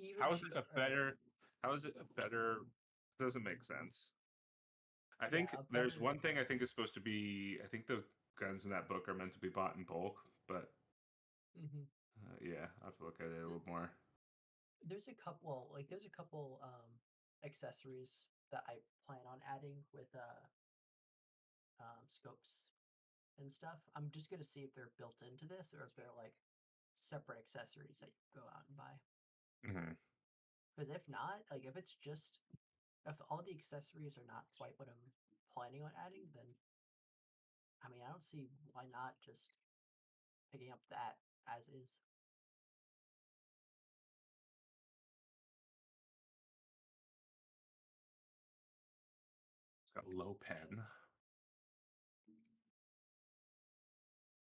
even How is it cheap, a better? How is it a better? Doesn't make sense. I think a there's better. one thing I think is supposed to be. I think the guns in that book are meant to be bought in bulk, but Mhm. yeah, I have to look at it a little more. There's a couple, there's a couple accessories that I plan on adding with scopes and stuff. I'm just gonna see if they're built into this or if they're like separate accessories that you go out and buy. Mm-hmm. Because if not, if it's just if all the accessories are not quite what I'm planning on adding, then I mean I don't see why not just picking up that as is. It's got low pen.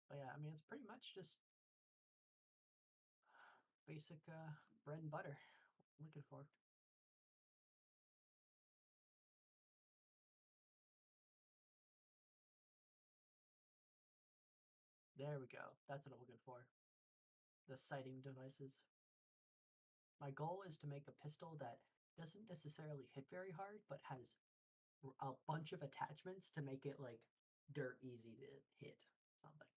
But yeah, I mean it's pretty much just basic bread and butter. I'm looking for. There we go. That's what I'm looking for. The sighting devices. My goal is to make a pistol that doesn't necessarily hit very hard, but has a bunch of attachments to make it like dirt easy to hit something.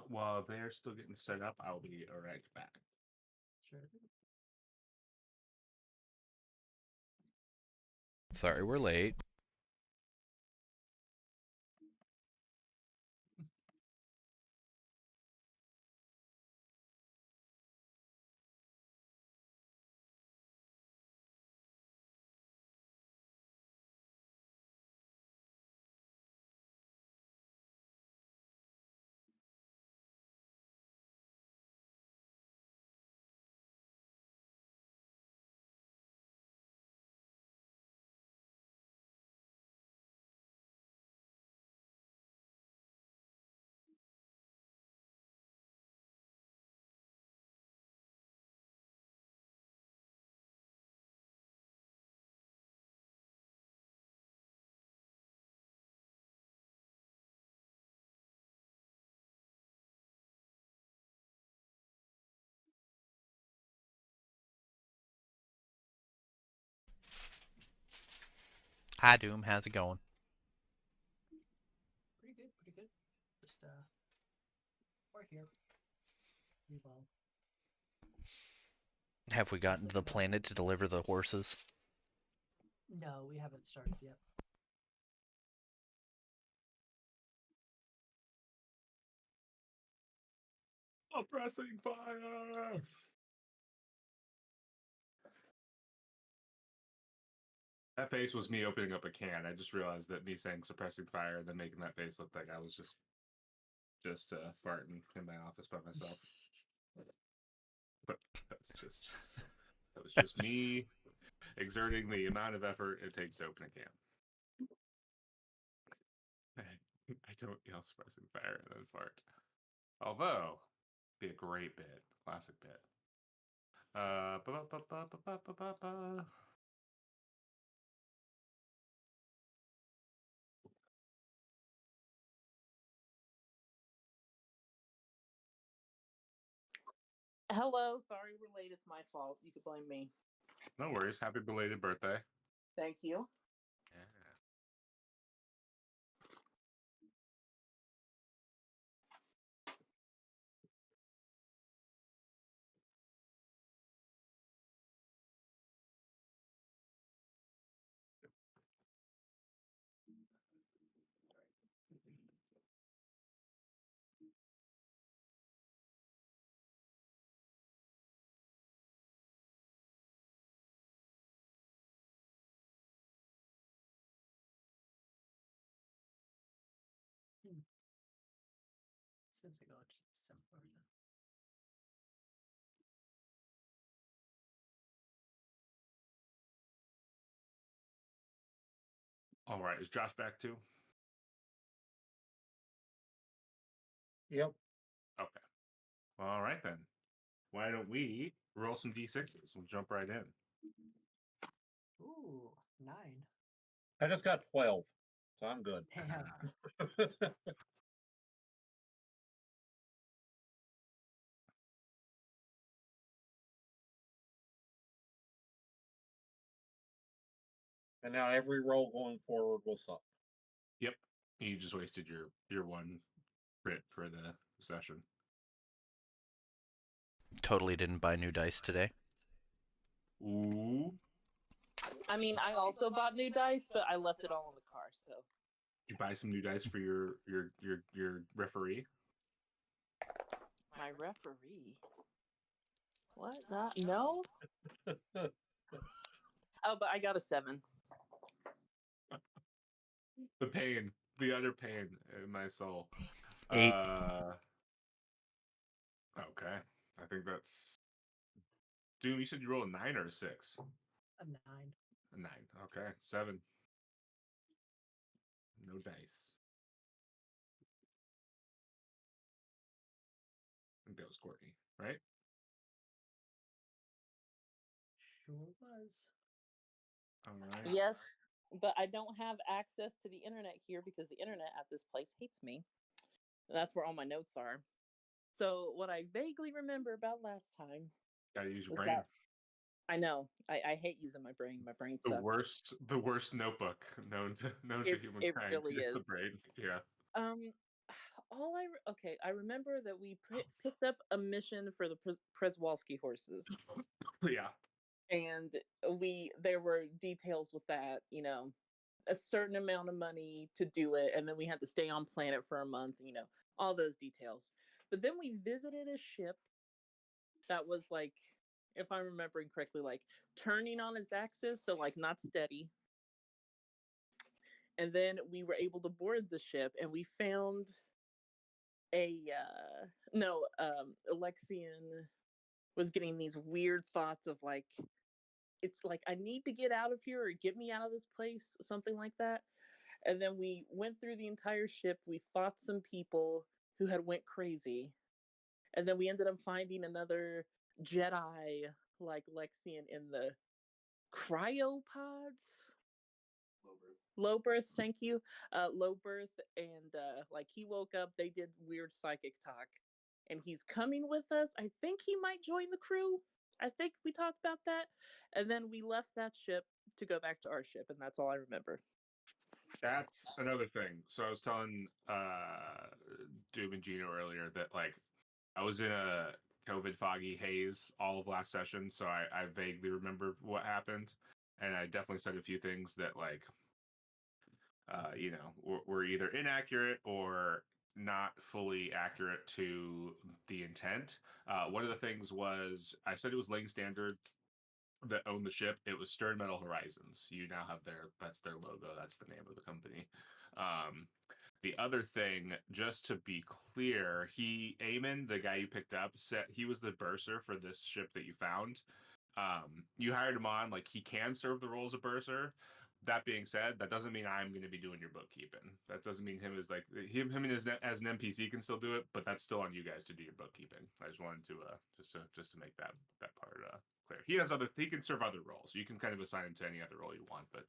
While they're still getting set up, I'll be right back. Sure. Sorry, we're late. Hi, Doom. How's it going? Pretty good, pretty good. Just we're here. We've Have we gotten to the basically planet to deliver the horses? no, we haven't started yet. Suppressing fire! That face was me opening up a can. I just realized that me saying suppressing fire and then making that face looked like I was just farting in my office by myself. But that was just me exerting the amount of effort it takes to open a can. I don't yell suppressing fire and then fart. Although, be a great bit, classic bit. Hello, sorry we're late. It's my fault. You could blame me. No worries. Happy belated birthday. Thank you. Yeah. Seems like a lot simpler. All right. Is Josh back too? Yep. Okay. All right then. Why don't we roll some d6s? We'll jump right in. Ooh, 9. I just got 12, so I'm good. Damn. And now every roll going forward will suck. Yep. You just wasted your one crit for the session. Totally didn't buy new dice today. Ooh. I mean, I also bought new dice, but I left it all in the car. So You buy some new dice for your referee. my referee. What? Not no. Oh, but I got a 7. The pain, the utter pain in my soul. 8. Okay. I think that's. Doom, you said you rolled a 9 or a 6? A 9. A 9. Okay. 7. No dice. I think that was Courtney, right? Sure was. All right. Yes, but I don't have access to the internet here because the internet at this place hates me. That's where all my notes are. So what I vaguely remember about last time Gotta use your was brain. that I know I hate using my brain. My brain The sucks. worst notebook known to It humankind. really The is. brain. Yeah. Okay, I remember that we picked up a mission for the Przewalski horses, Yeah. and there were details with that. A certain amount of money to do it, and then we had to stay on planet for a month. All those details. But then we visited a ship that was like, if I'm remembering correctly, like turning on its axis, so like not steady. And then we were able to board the ship, and we found Alexian was getting these weird thoughts of like, it's like I need to get out of here or get me out of this place, something like that. And then we went through the entire ship. We fought some people who had went crazy, and then we ended up finding another Jedi like Lexian in the cryopods. Low birth, thank you. Low birth, and like he woke up. They did weird psychic talk, and he's coming with us. I think he might join the crew. I think we talked about that, and then we left that ship to go back to our ship, and that's all I remember. That's another thing. So I was telling Doom and Gino earlier that like I was in a COVID foggy haze all of last session, so I vaguely remember what happened, and I definitely said a few things that like were either inaccurate or not fully accurate to the intent. One of the things was I said it was Laying Standard that owned the ship. It was Stern Metal Horizons. You now have that's their logo. That's the name of the company. The other thing, just to be clear, Eamon, the guy you picked up, said he was the bursar for this ship that you found. You hired him on, like he can serve the role as a bursar. That being said, that doesn't mean I'm going to be doing your bookkeeping. That doesn't mean him as like him as an NPC can still do it, but that's still on you guys to do your bookkeeping. I just wanted to just to make that part clear. He can serve other roles. You can kind of assign him to any other role you want, but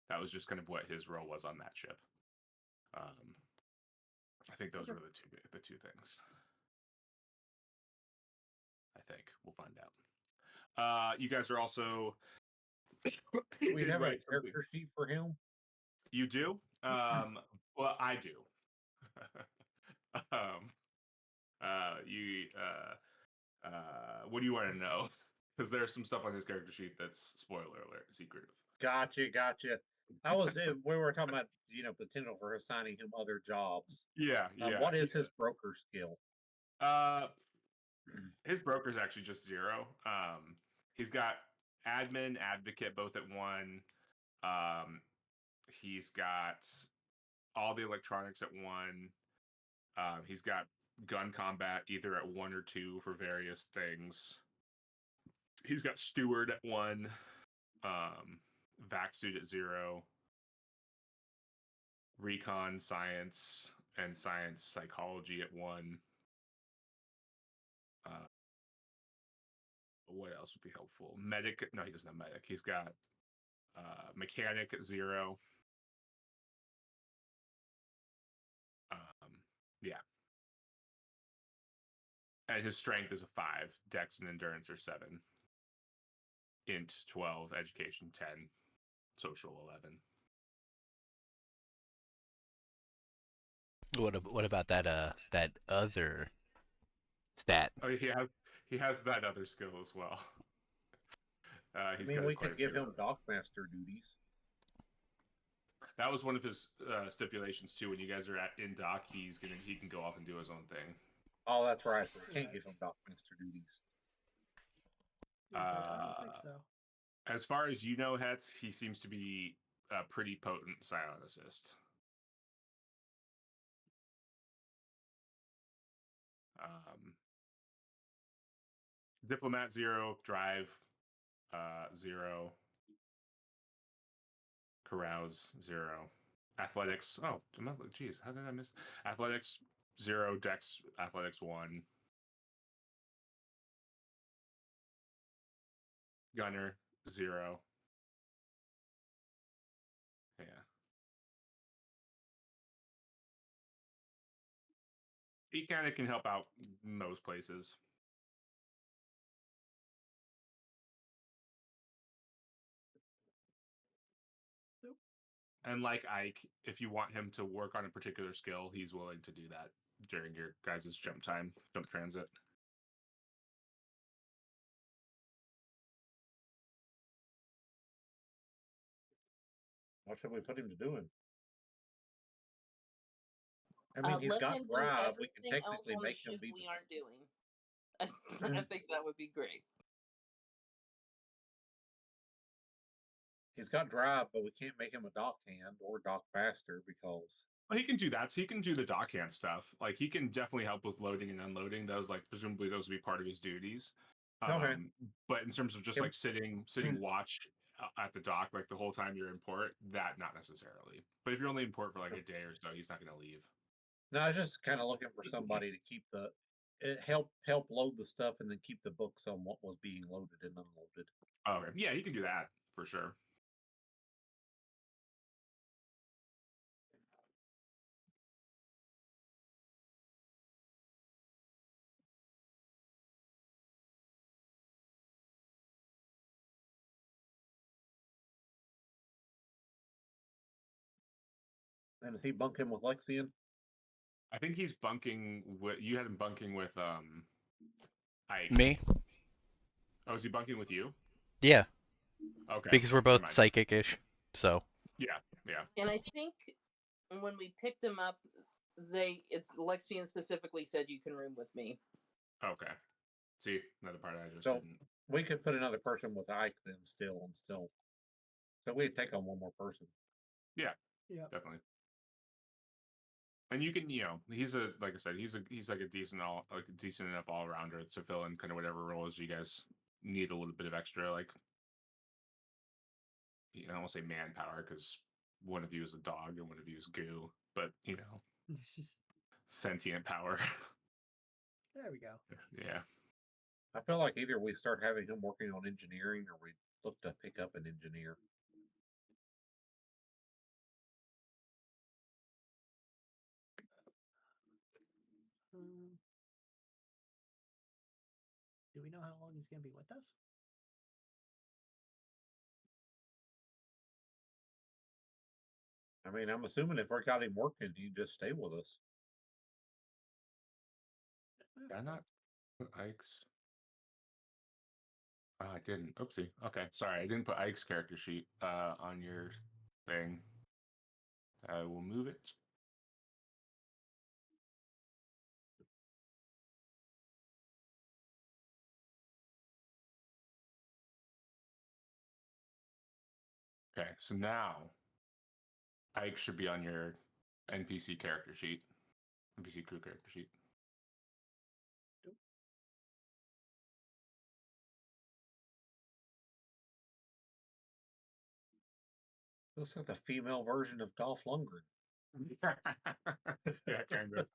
that was just kind of what his role was on that ship. I think those were the two things. I think we'll find out. You guys are also. We have a character sheet for him. You do? Well, I do. What do you want to know? Because there's some stuff on his character sheet that's spoiler alert, secretive. Gotcha. We were talking about potential for assigning him other jobs. Yeah. What is his broker skill? His broker's actually just 0. He's got admin, advocate both at 1. He's got all the electronics at 1. He's got gun combat either at 1 or 2 for various things. He's got steward at 1. Vac suit at 0. Recon science and science psychology at 1. What else would be helpful? Medic? No, he doesn't have medic. He's got mechanic at 0. Yeah. And his strength is a 5. Dex and endurance are 7. Int 12. Education 10. social 11. What about that other stat? Oh, he has that other skill as well. I He's mean, got we quite a could give few. him Dockmaster duties. That was one of his stipulations too. When you guys are in dock, he can go off and do his own thing. Oh, that's right. So we can't Right. give him Dockmaster duties. He was like, I don't think so. As far as you know, Hetz, he seems to be a pretty potent silent assist. Diplomat 0, drive 0, carouse 0, athletics. Oh, geez, how did I miss athletics 0, dex athletics 1, gunner 0. Yeah. He kind of can help out most places. Nope. And like Ike, if you want him to work on a particular skill, he's willing to do that during your guys' jump transit. What should we put him to doing? I mean, he's Let got him do drive. We can everything else technically on the make him ship be. we aren't doing. I think that would be great. He's got drive, but we can't make him a dock hand or dock master because. Well, he can do that. So he can do the dockhand stuff. Like he can definitely help with loading and unloading. Those, like presumably those would be part of his duties. Okay. But in terms of just like sitting watch at the dock, like the whole time you're in port, that not necessarily. But if you're only in port for like a day or so, he's not going to leave. No, I was just kind of looking for somebody to keep help load the stuff and then keep the books on what was being loaded and unloaded. Oh, okay. Yeah, he can do that for sure. And is he bunking with Lexian? I think he's bunking with you. Had him bunking with Ike. Me? Oh, is he bunking with you? Yeah, Okay. because we're Never both mind. psychic-ish. So Yeah. And I think when we picked him up, Lexian specifically said you can room with me. Okay. See, another part I just So didn't. we could put another person with Ike then still. So we'd take on one more person. Yeah. Yeah. Definitely. And you can, he's like I said, he's like a decent enough all rounder to fill in kind of whatever roles you guys need a little bit of extra, like, I don't want to say manpower because one of you is a dog and one of you is goo, but sentient power. There we go. Yeah. I feel like either we start having him working on engineering or we look to pick up an engineer. Do we know how long he's going to be with us? I mean, I'm assuming if we got him working, he'd just stay with us. Did I not put Ike's? Oh, I didn't. Oopsie. Okay, sorry, I didn't put Ike's character sheet on your thing. I will move it. Okay, so now Ike should be on your NPC character sheet, NPC crew character sheet. Looks like the female version of Dolph Lundgren. Yeah, kind of.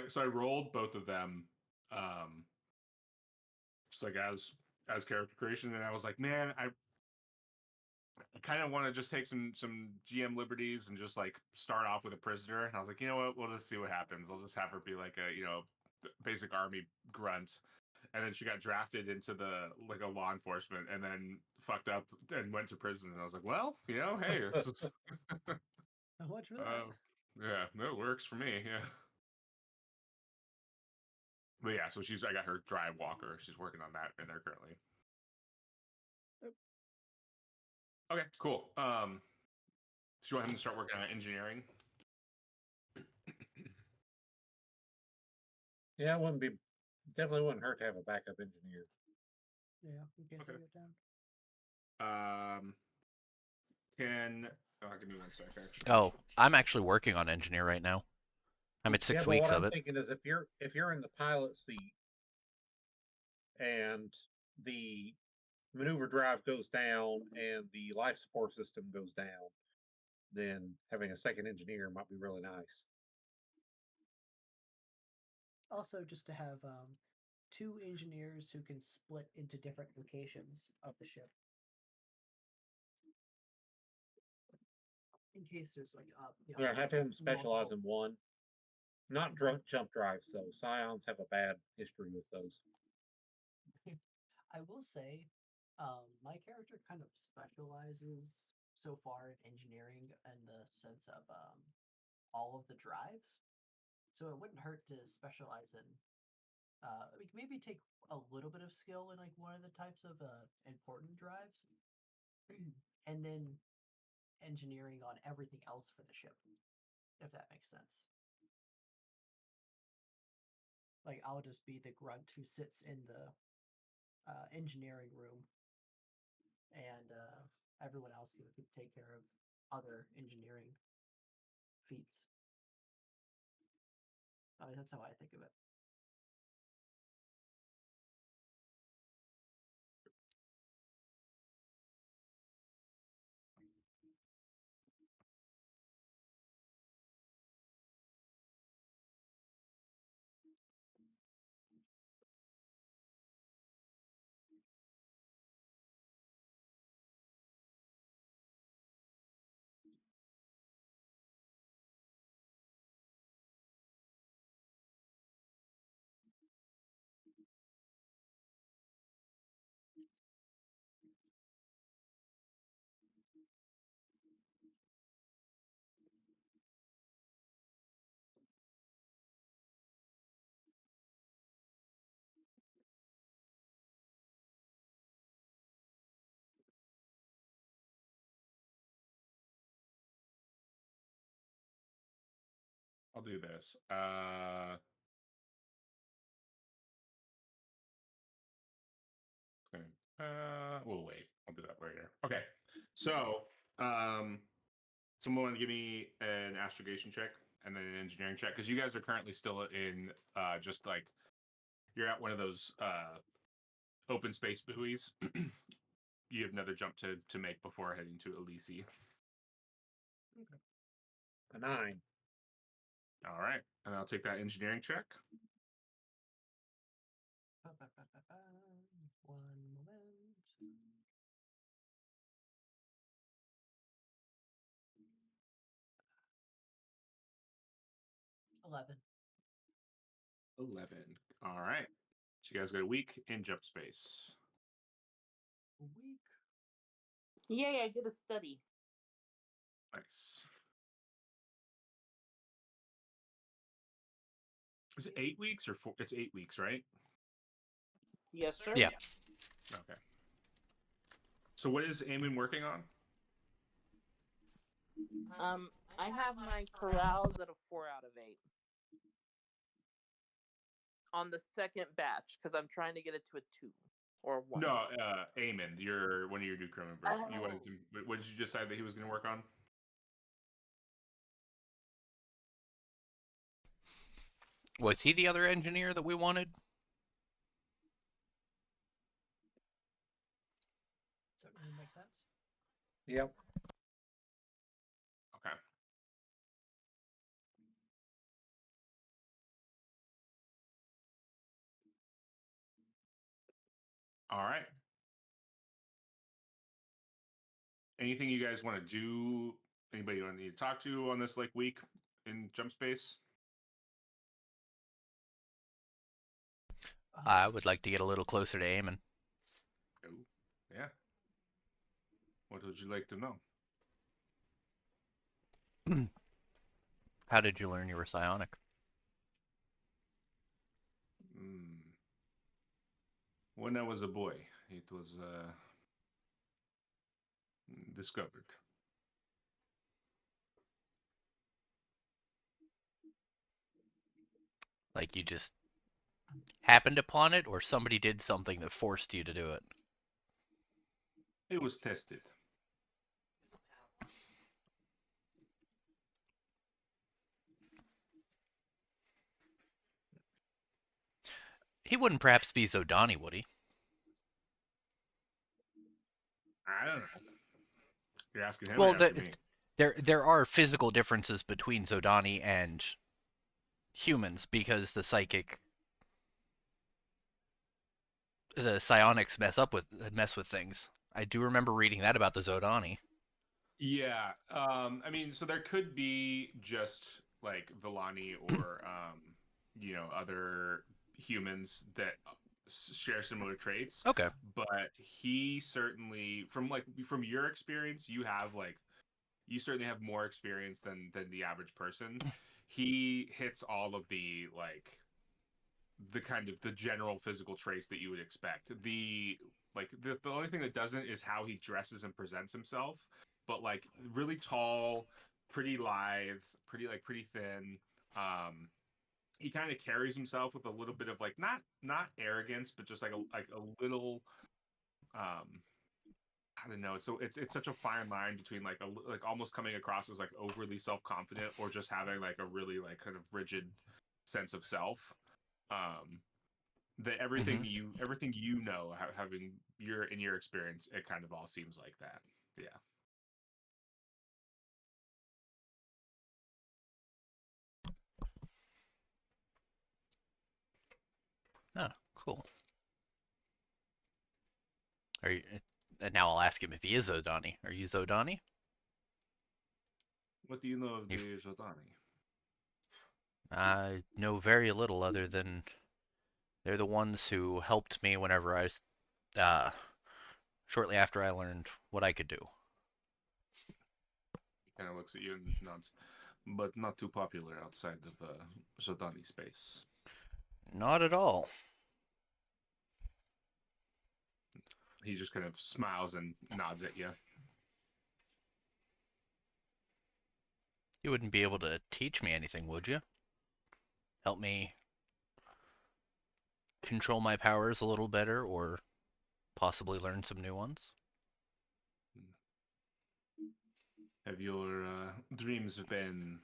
So I rolled both of them, just like as character creation, and I was like, man, I kind of want to just take some GM liberties and just like start off with a prisoner. And I was like, you know what, we'll just see what happens. I'll just have her be like a basic army grunt, and then she got drafted into the like a law enforcement, and then fucked up and went to prison. And I was like, well, hey, it's What's for that? yeah, that works for me. Yeah. But yeah, so I got her drive walker. She's working on that in there currently. Okay, cool. So you want him to start working on engineering? Yeah, it wouldn't be definitely wouldn't hurt to have a backup engineer. Yeah, in case I Okay. go down. Can give me one sec actually. Oh, I'm actually working on engineer right now. I'm at Yeah, 6 but weeks what of I'm it. thinking is if you're in the pilot seat and the maneuver drive goes down and the life support system goes down, then having a second engineer might be really nice. Also, just to have 2 engineers who can split into different locations of the ship. In case there's like Yeah, have him specialize multiple- in one. Not jump drives though. Scions have a bad history with those. I will say, my character kind of specializes so far in engineering in the sense of all of the drives. So it wouldn't hurt to specialize in, like maybe take a little bit of skill in like one of the types of important drives, and then engineering on everything else for the ship, if that makes sense. Like I'll just be the grunt who sits in the engineering room, and everyone else could take care of other engineering feats. I mean, that's how I think of it. I'll do this. Okay. We'll wait. I'll do that later. Okay. So, someone want to give me an astrogation check and then an engineering check because you guys are currently still in just like you're at one of those open space buoys. You have another jump to make before heading to Elise. A 9. All right, and I'll take that engineering check. One moment. 11. 11. All right. So you guys got a week in jump space. Week. Yay, I did a study. Nice. Is it 8 weeks or 4? It's 8 weeks, right? Yes, sir. Yeah. Okay. So what is Eamon working on? I have my corrals at a 4 out of 8 on the second batch because I'm trying to get it to a 2 or 1. No, Eamon, you're one of your new crew members. You wanted Oh. to, what did you decide that he was going to work on? Was he the other engineer that we wanted? Certainly makes sense. Yep. Okay. All right. Anything you guys want to do? Anybody you want to talk to on this like week in jump space? I would like to get a little closer to Eamon. Oh, yeah. What would you like to know? How did you learn you were psionic? Mm. When I was a boy, it was discovered. Like you just happened upon it, or somebody did something that forced you to do it? It was tested. He wouldn't perhaps be Zodani, would he? I don't know. You're asking him or Well, asking me? there are physical differences between Zodani and humans because the psionics mess with things. I do remember reading that about the Zodani. Yeah. I mean, so there could be just like Villani or other humans that share similar traits, Okay. but he certainly from your experience, you certainly have more experience than the average person. He hits all of the kind of the general physical traits that you would expect. The only thing that doesn't is how he dresses and presents himself. But like really tall, pretty lithe, pretty thin. He kind of carries himself with a little bit of like not arrogance, but just like a little I don't know. It's such a fine line between like almost coming across as like overly self confident or just having like a really like kind of rigid sense of self. Um, that Mm-hmm. everything having your experience, it kind of all seems like that. Yeah. Oh, cool. Are you? And now I'll ask him if he is Zodani. Are you Zodani? What do you know of You the Jordani? I know very little other than they're the ones who helped me whenever uh, shortly after I learned what I could do. He kind of looks at you and nods, but not too popular outside of Jordani space. Not at all. He just kind of smiles and nods at you. You wouldn't be able to teach me anything, would you? Help me control my powers a little better, or possibly learn some new ones? Have your dreams been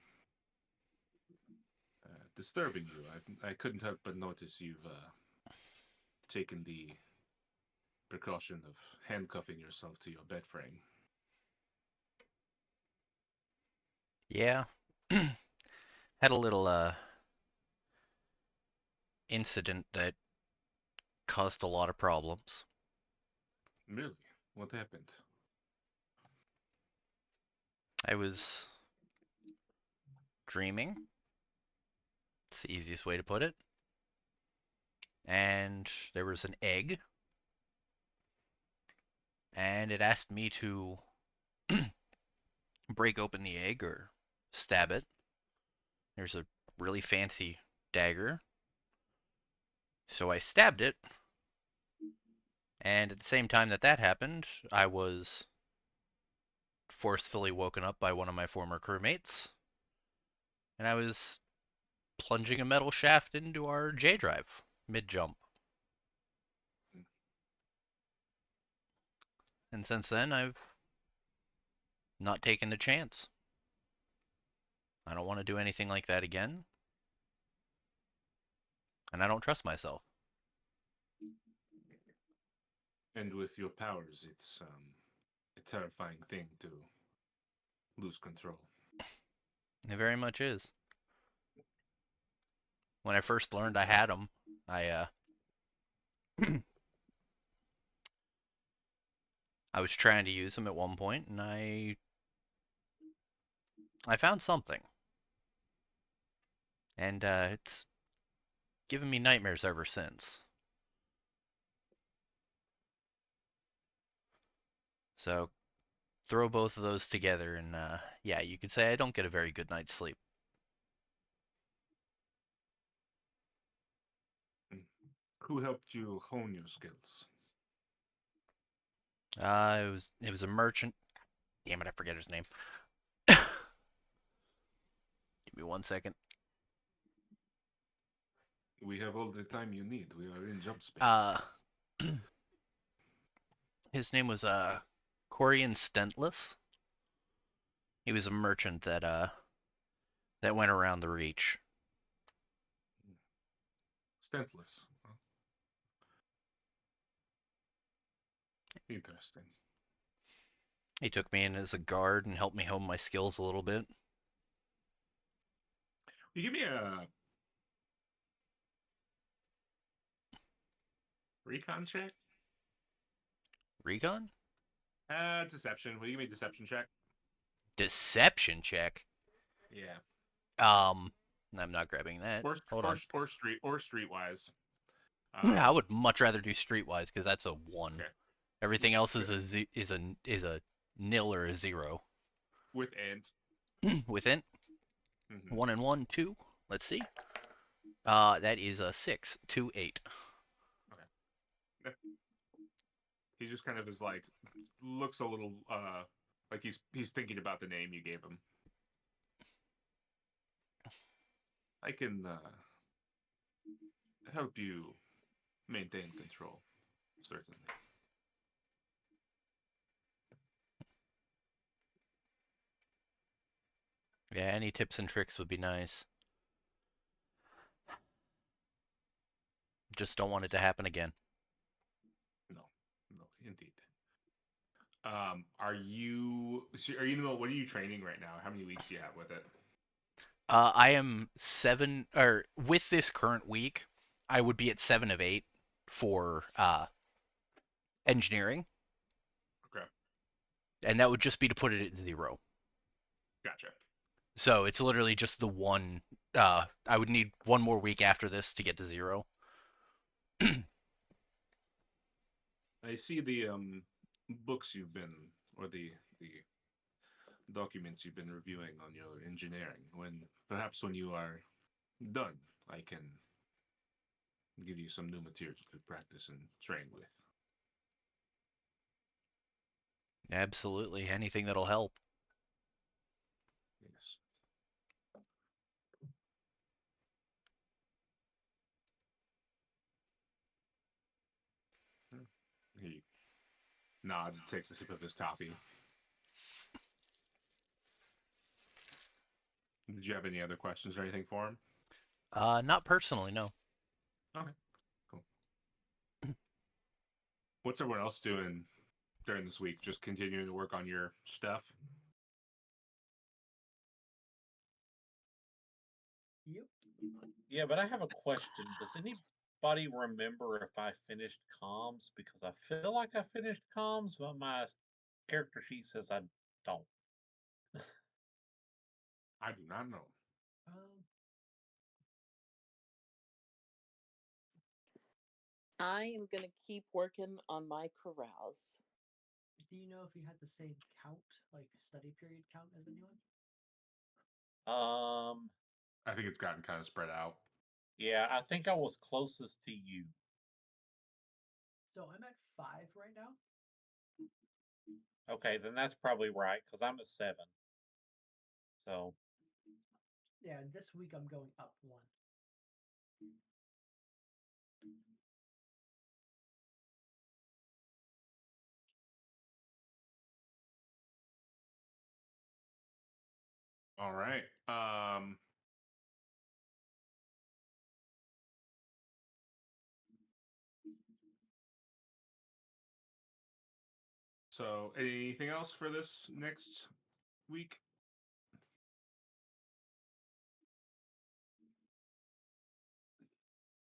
disturbing you? I couldn't help but notice you've taken the precaution of handcuffing yourself to your bed frame. Yeah. Had a little incident that caused a lot of problems. Really? What happened? I was dreaming. It's the easiest way to put it. And there was an egg, and it asked me to break open the egg or stab it. There's a really fancy dagger. So I stabbed it, and at the same time that happened, I was forcefully woken up by one of my former crewmates, and I was plunging a metal shaft into our J drive mid jump. And since then, I've not taken the chance. I don't want to do anything like that again, and I don't trust myself. And with your powers, it's a terrifying thing to lose control. It very much is. When I first learned I had them, I I was trying to use them at one point, and I found something, and it's given me nightmares ever since. So throw both of those together, and yeah, you could say I don't get a very good night's sleep. Who helped you hone your skills? It was a merchant. Damn it, I forget his name. Give me 1 second. We have all the time you need. We are in job space. His name was Corian Stentless. He was a merchant that went around the Reach. Stentless. Interesting. He took me in as a guard and helped me hone my skills a little bit. You give me a recon check? Recon? Deception. Will you give me a deception check? Deception check? Yeah. I'm not grabbing that. Hold on. Or streetwise. I would much rather do streetwise because that's a 1. Okay. Everything else is a nil or a 0. With int. With int? Mm-hmm. 1 and 1, 2. Let's see. That is a 6, 2, 8. Okay. He just kind of is like, looks a little like he's thinking about the name you gave him. I can help you maintain control, certainly. Yeah, any tips and tricks would be nice. Just don't want it to happen again. No, indeed. Are you in the middle? What are you training right now? How many weeks do you have with it? I am 7, or with this current week, I would be at 7 of 8 for engineering. Okay. And that would just be to put it at 0. Gotcha. So it's literally just the one. I would need one more week after this to get to 0. I see the books you've been, or the documents you've been reviewing on your engineering. Perhaps when you are done, I can give you some new material to practice and train with. Absolutely, anything that'll help. Yes. He nods and takes a sip of his coffee. Did you have any other questions or anything for him? Not personally, no. Okay, cool. What's everyone else doing during this week? Just continuing to work on your stuff? Yep. Yeah, but I have a question. Does anybody remember if I finished comms? Because I feel like I finished comms, but my character sheet says I don't. I do not know. Um, I am gonna keep working on my corrals. do you know if you had the same count, like study period count, as anyone? I think it's gotten kind of spread out. Yeah, I think I was closest to you. So I'm at 5 right now. Okay, then that's probably right because I'm at 7. So Yeah, and this week I'm going up 1. All right. So, anything else for this next week?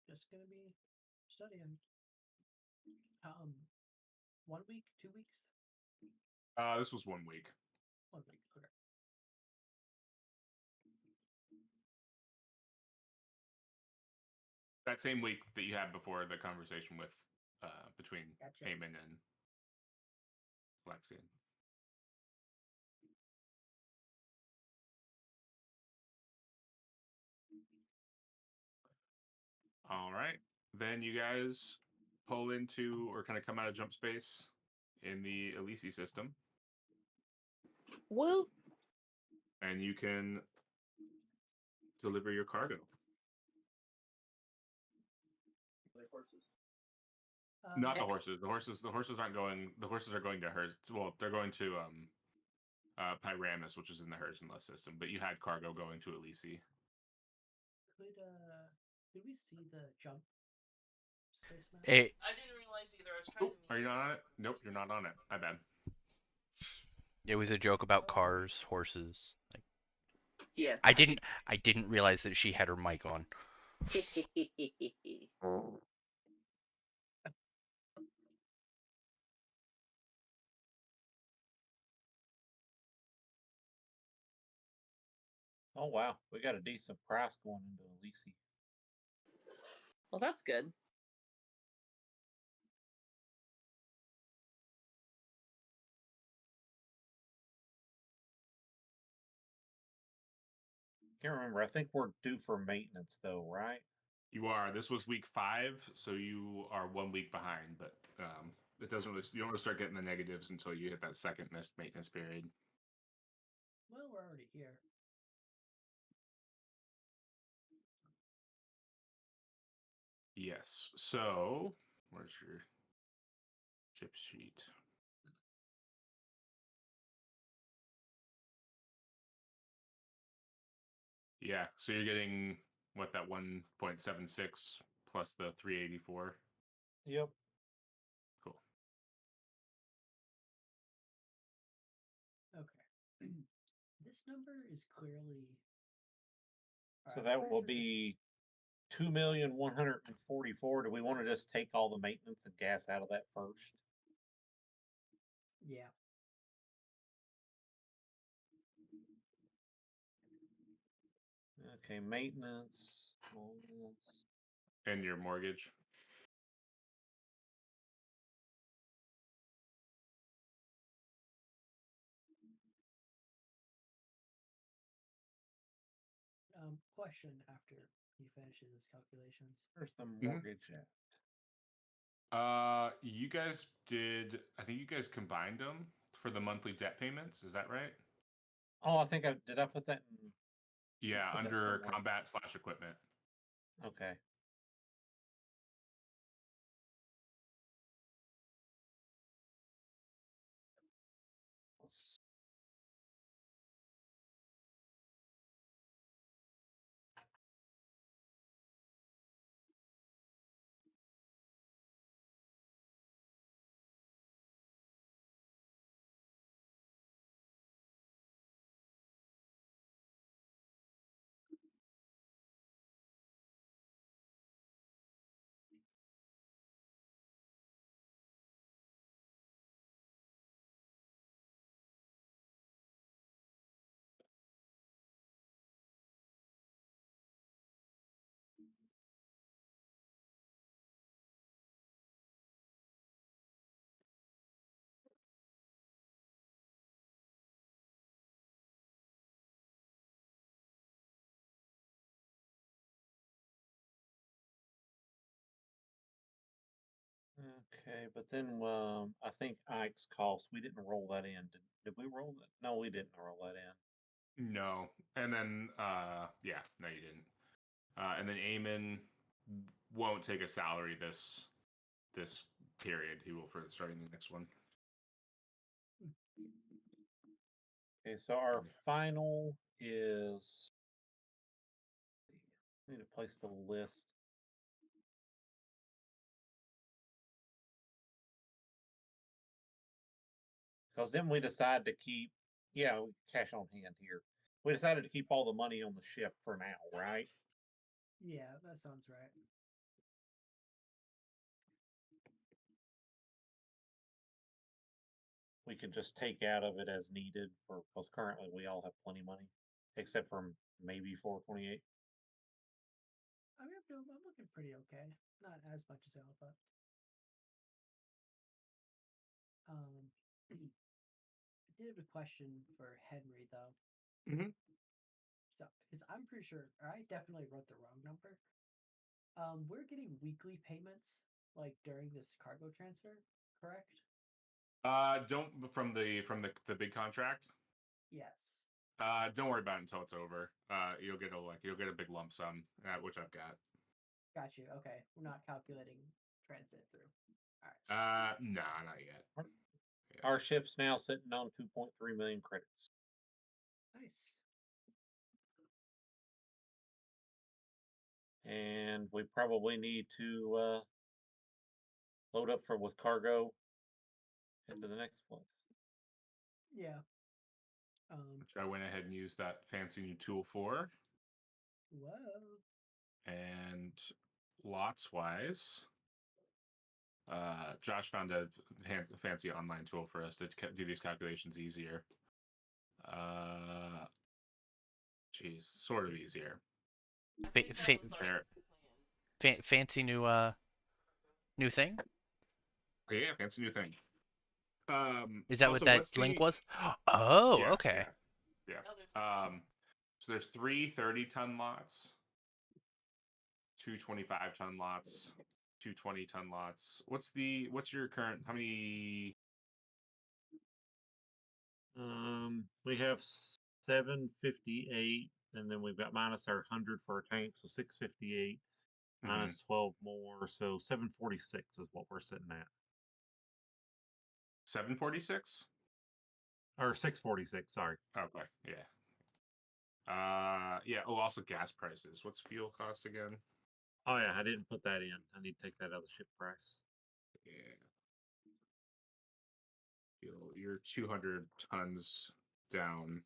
Just gonna be studying. 1 week, 2 weeks, This was 1 week. 1 week. Okay. That same week that you had before the conversation with between Gotcha. Heyman and Fletch. Alexian. All right. Then you guys pull into or kind of come out of jump space in the Elisi system, Well, and you can deliver your cargo. Not the horses. The horses aren't going. The horses are going to hers. Well, they're going to Pyramus, which is in the Hersenless system. But you had cargo going to Elisi. Could we see the jump space map? It, I didn't realize either. I was trying Oh, to. are you not on it? Nope, you're not on it. My bad. it was a joke about cars, horses. Like, Yes. I didn't realize that she had her mic on. Oh wow, we got a decent price going into Elisi. well, that's good. Can't remember. I think we're due for maintenance though, right? You are. This was week 5, so you are 1 week behind. But it doesn't really. You don't really start getting the negatives until you hit that second missed maintenance period. Well, we're already here. Yes. So where's your chip sheet? Yeah. So you're getting what, that 1.76 plus the 384. Yep. Cool. Okay. This number is clearly. So Alright, that I'm will pretty sure be 2,144,000. Do we want to just take all the maintenance and gas out of that first? Yeah. Okay, maintenance. And your mortgage. Question after he finishes his calculations. Where's the mortgage at? You guys did. I think you guys combined them for the monthly debt payments. Is that right? Oh, I think I did. I put that in. Yeah, put that under somewhere. combat/equipment. Okay. Let's- Okay, but then I think Ike's cost, we didn't roll that in. Did we roll that? No, we didn't roll that in. No, and then yeah, no, you didn't. And then Eamon won't take a salary this period. He will for starting the next one. Okay, so our final is. I need a place to list. Because then we decide to keep, yeah, cash on hand here. We decided to keep all the money on the ship for now, right? Yeah, that sounds right. We can just take out of it as needed for because currently we all have plenty of money, except for maybe 428. I mean, I'm looking pretty okay. Not as much as I thought. did have a question for Henry though. Mhm. So, because I'm pretty sure, or I definitely wrote the wrong number. We're getting weekly payments like during this cargo transfer, correct? Don't from the big contract. Yes. Don't worry about it until it's over. You'll get a big lump sum, which I've got. Got you. Okay, we're not calculating transit through. Nah, not yet. Our ship's now sitting on 2.3 million credits. Nice. And we probably need to load up with cargo into the next place. Yeah. Which I went ahead and used that fancy new tool for. Whoa. And lots wise, Josh found a fancy online tool for us to do these calculations easier. Geez, sort of easier. Fancy new thing. Yeah, fancy new thing. Is that Also, what what's that link the? was? Oh, Yeah, okay. yeah. So there's 3 30-ton lots, 2 25-ton lots, 2 20-ton lots. What's your current? How many? We have 758, and then we've got minus our 100 for our tank, so 658 minus 12 more, so 746 is what we're sitting at. 746? Or 646, sorry. Okay, yeah. Yeah. Oh, also gas prices. What's fuel cost again? Oh yeah, I didn't put that in. I need to take that out of the ship price. Yeah. Fuel, you're 200 tons down.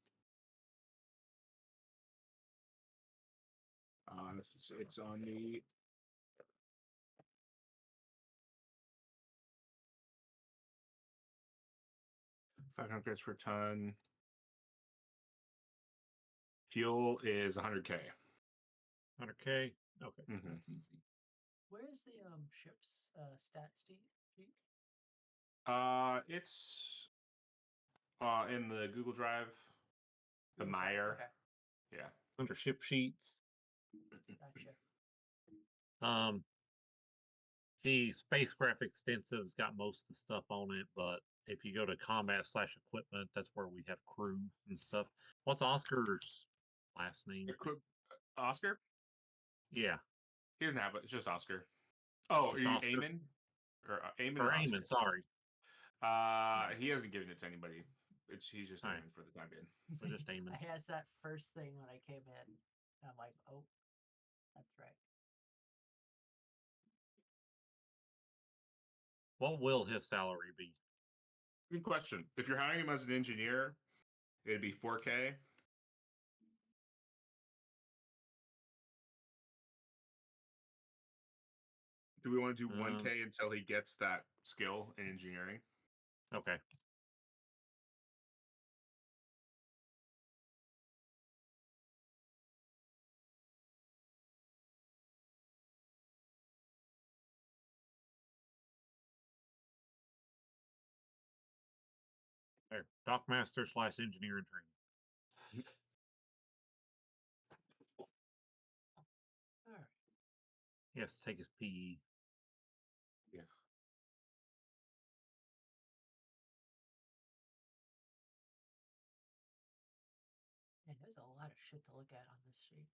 It's on the 500 grams per ton. Fuel is 100K. 100K. Okay, Mhm. that's easy. Where is the ship's stats sheet? It's in the Google Drive, the Google Drive, Meyer. Okay, Yeah. Under ship sheets. gotcha. The spacecraft extensive's got most of the stuff on it, but if you go to combat/equipment, that's where we have crew and stuff. What's Oscar's last name? Oscar? Yeah, He doesn't have it. It's just Oscar. Oh, are just you Oscar Eamon? Or Eamon or or Eamon. Oscar? Sorry. He hasn't given it to anybody. He's just All right, Eamon for the time being. so just I Eamon. asked that first thing when I came in. And I'm like, oh, that's right. What will his salary be? Good question. If you're hiring him as an engineer, it'd be 4K. Do we want to do 1K until he gets that skill in engineering? Okay. There, Dockmaster/engineer in training. All right. He has to take his PE. Yeah. Man, there's a lot of shit to look at on this sheet.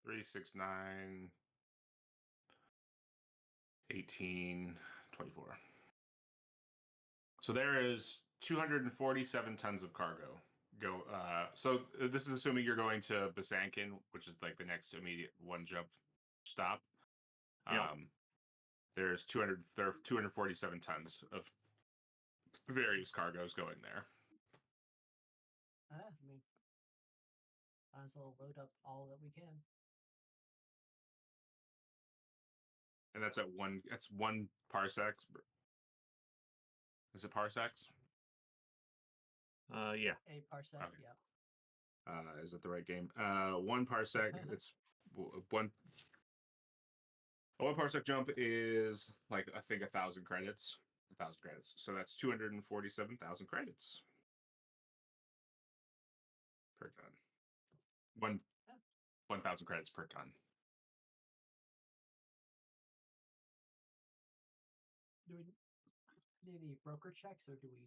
Three, 6, 9, 18, 24. So there is 247 tons of cargo. So this is assuming you're going to Basankin, which is like the next immediate one jump stop. Yep. There are 247 tons of various cargoes going there. I mean, might as well load up all that we can. And that's that's 1 parsec. Is it parsecs? Yeah. A parsec, Okay. yeah. Is it the right game? 1 parsec. It's one a 1 parsec jump is like I think 1,000 credits. 1,000 credits. So that's 247,000 credits per ton. 1,000 credits per ton. Do we need any broker checks, or do we?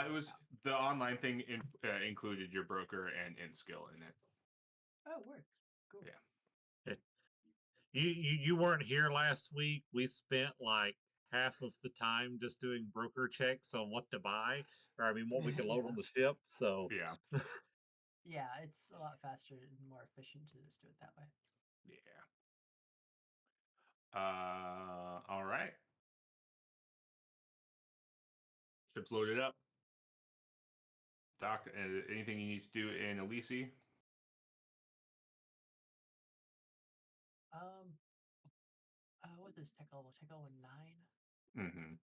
It was the online thing included your broker and in skill in it. Oh, it works. Cool. Yeah. You weren't here last week. We spent like half of the time just doing broker checks on what to buy, or I mean, what we could load on the ship. So Yeah. Yeah, it's a lot faster and more efficient to just do it that way. Yeah. All right. Ship's loaded up. Doc, anything you need to do in Elise? What is tech level? Tech level 9? Mm-hmm.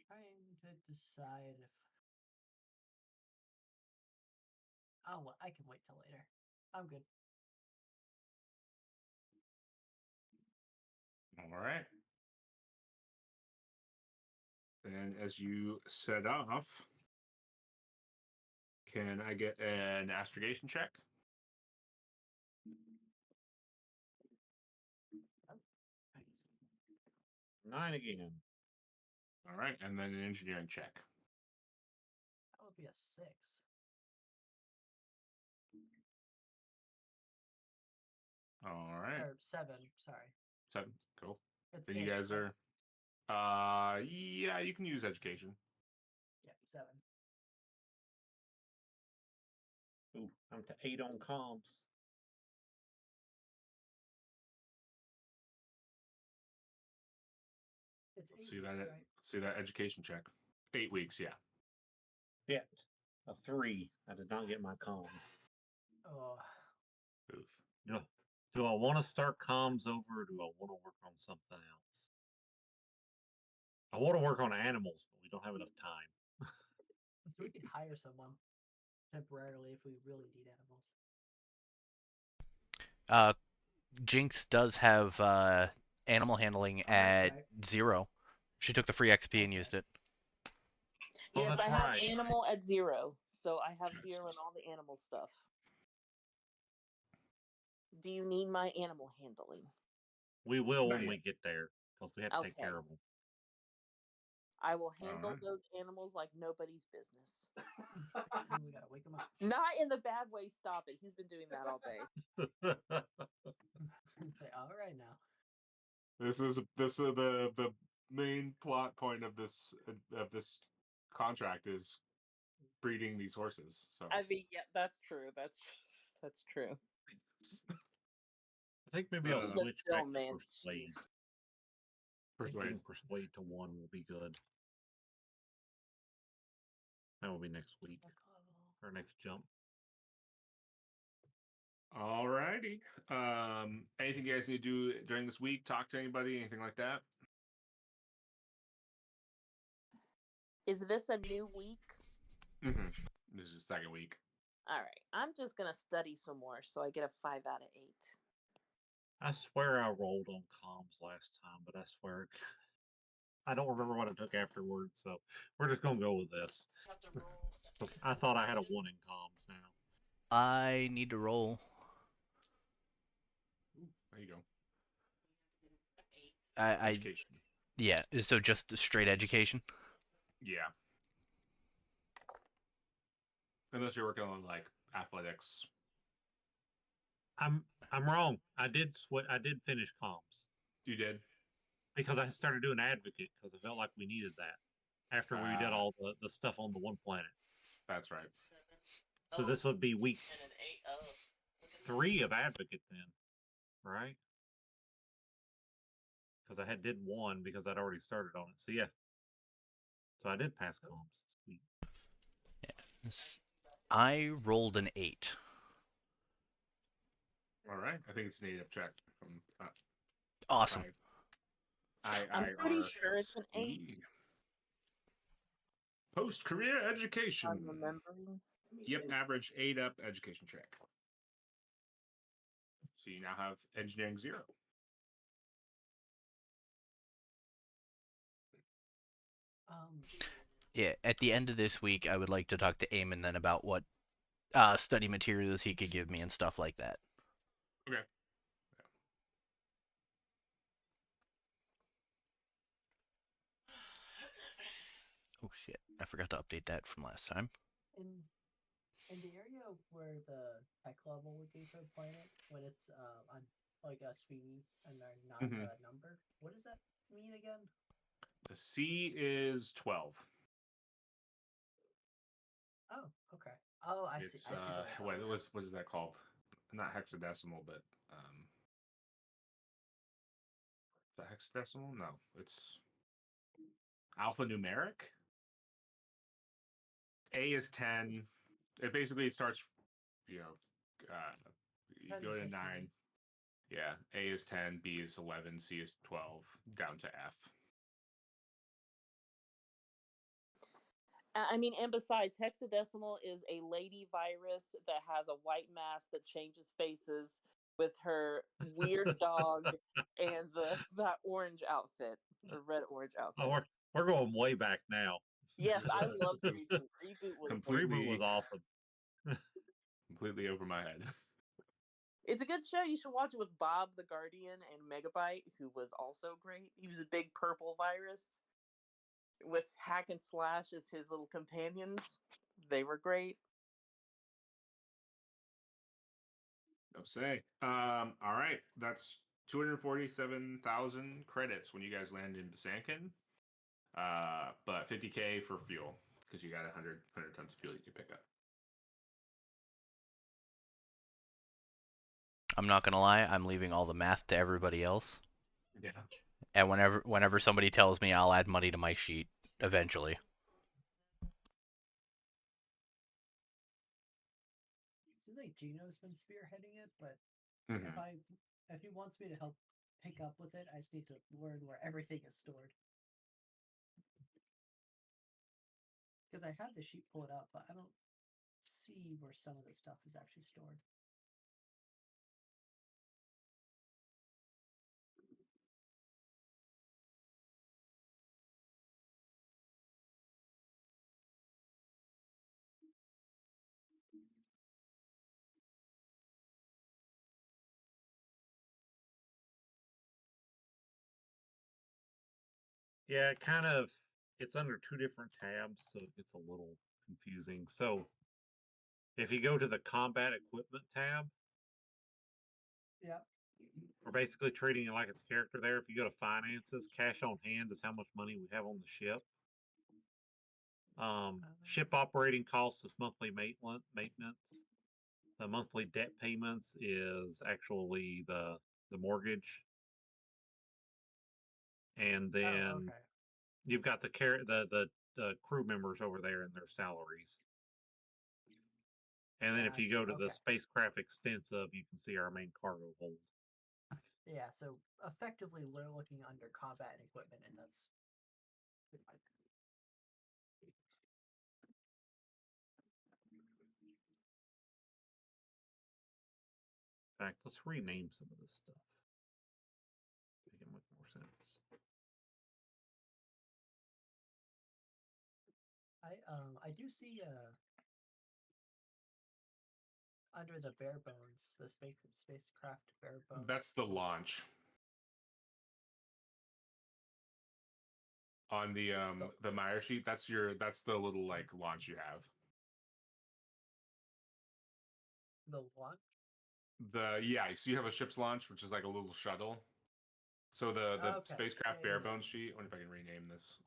Trying to decide if. Oh, I can wait till later. I'm good. All right. Then as you set off, can I get an astrogation check? Nice. 9 again. All right, and then an engineering check. That would be a 6. All right. Or 7, sorry. 7. Cool. It's Then you 8, guys right? are yeah, you can use education. Yeah, 7. Ooh, I'm to 8 on comms. It's 8 See weeks, that right? see that education check. 8 weeks, yeah. Yet a 3. I did not get my comms. Oh, Oof. Do I want to start comms over, or do I want to work on something else? I want to work on animals, but we don't have enough time. so we could hire someone temporarily if we really need animals. Jinx does have animal handling Oh, that's at right. 0. She took the free XP and That's used right. it. Oh, Yes, that's I have right. animal at 0, so I have 0 in all the animal stuff. Do you need my animal handling? We will Not when we yet. get there, because we have to take Okay. care of them. I will handle Alright. those animals like nobody's business. We gotta wake him up. Not in the bad way. Stop it. He's been doing that all day. Say, all right now. This is the main plot point of this contract is breeding these horses. So I mean, yeah, that's true. That's true. I think maybe I'll But switch still, back to man, persuade. jeez. I think persuade. getting persuade to 1 will be good. That will be next week or next jump. Alrighty. Anything you guys need to do during this week? Talk to anybody? Anything like that? Is this a new week? Mm-hmm. This is the second week. All right. I'm just gonna study some more, so I get a 5 out of 8. I swear I rolled on comms last time, but I swear I don't remember what I took afterwards. So we're just gonna go with this. I thought I had a 1 in comms now. I need to roll. There you go. I Education. yeah. So just straight education. Yeah. Unless you're working on like athletics. I'm wrong. I did finish comms You did? because I started doing advocate because I felt like we needed that after we did all the stuff on the one planet. That's right. So this would be week 3 of advocate then, right? Because I did 1 because I'd already started on it. So yeah. So I did pass comms. Sweet. I rolled an 8. All right. I think it's an 8 up check from Awesome. I'm pretty sure it's an 8. Post career education. I'm remembering. Yep, average 8 up education check. So you now have engineering 0. Yeah, at the end of this week, I would like to talk to Eamon then about what study materials he could give me and stuff like that. Okay. Oh shit, I forgot to update that from last time. In the area where the tech level would be for the planet, when it's on like a C and they're not a number, what does that mean again? The C is 12. Oh, okay. Oh, I see. It's I see. what is that called? Not hexadecimal, but is that hexadecimal? No, it's alphanumeric. A is 10. It starts, you go to 9. Yeah, A is 10, B is 11, C is 12, down to F. I mean, and besides, hexadecimal is a lady virus that has a white mask that changes faces with her weird dog and that orange outfit or red orange outfit. Oh, we're going way back now. Yes, I love the reboot. Reboot was Reboot was awesome. Completely over my head. It's a good show. You should watch it with Bob the Guardian and Megabyte, who was also great. He was a big purple virus with Hack and Slash as his little companions. They were great. No say. All right, that's 247,000 credits when you guys land in Besankin. But 50K for fuel because you got 100 tons of fuel you can pick up. I'm not gonna lie, I'm leaving all the math to everybody else. Yeah. And whenever somebody tells me, I'll add money to my sheet eventually. It seems like Gino's been spearheading it, but Mhm. if he wants me to help pick up with it, I just need to learn where everything is stored. Because I have the sheet pulled up, but I don't see where some of the stuff is actually stored. Yeah, it's under 2 different tabs, so it gets a little confusing. So if you go to the combat equipment tab, Yeah. we're basically treating it like it's a character there. If you go to finances, cash on hand is how much money we have on the ship. Ship operating costs is monthly maintenance. The monthly debt payments is actually the mortgage. And then you've got the crew members over there and their salaries. And then if you go to the spacecraft extensive, you can see our main cargo hold. Yeah, so effectively we're looking under combat and equipment, and that's In fact, let's rename some of this stuff. Make it make more sense. I do see under the bare bones, the spacecraft bare bones. That's the launch. On the Meyer sheet, that's the little like launch you have. The launch? So you have a ship's launch, which is like a little shuttle. So the spacecraft bare bones sheet. I wonder if I can rename this.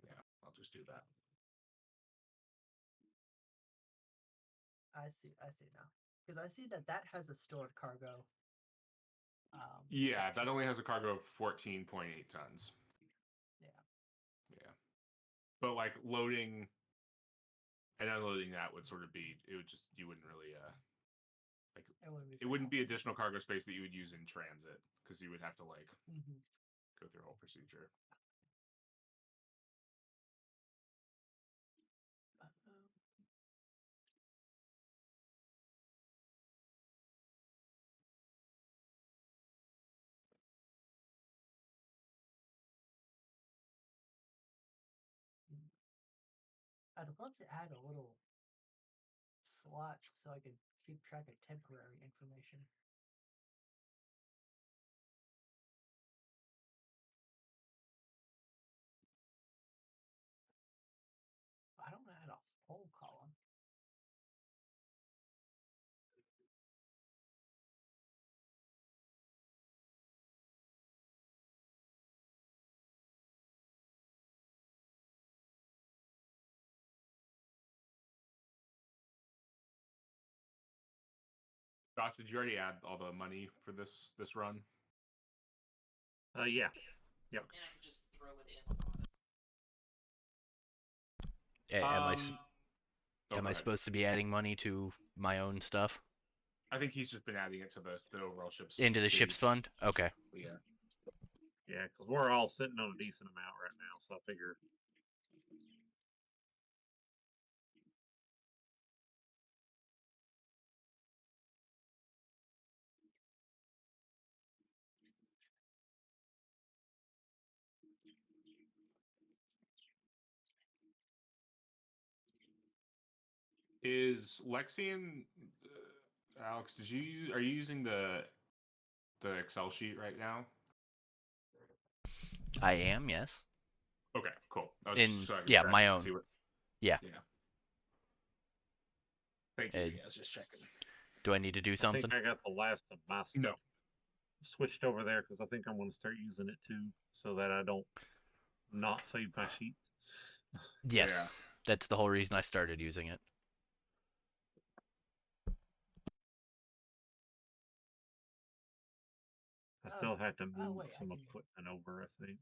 Yeah, I'll just do that. I see now. Because I see that has a stored cargo. Yeah, that only has a cargo of 14.8 tons. Yeah. But like loading and unloading that would sort of be, you wouldn't really it wouldn't be additional cargo space that you would use in transit because you would have to like go through a whole procedure. I'd love to add a little slot so I could keep track of temporary information. I don't add a whole column. Josh, did you already add all the money for this run? Yeah. And I can just throw it in on it. Am I supposed to be adding money to my own stuff I think he's just been adding it to the overall ship's into the XP. ship's fund? Okay. Yeah. Yeah, because we're all sitting on a decent amount right now, so I figure. Is Lexian, Alex? Are you using the Excel sheet right now? I am, yes. Okay, cool. I was In so I could yeah, track my it, own. see what. Yeah. Yeah. Thank you. Uh, Yeah, I was just checking. Do I need to do I something? think I got the last of my stuff No. switched over there because I think I'm going to start using it too, so that I don't not save my sheet. Yes. Yeah. That's the whole reason I started using it. I still have to move wait, I some can- equipment over, I think.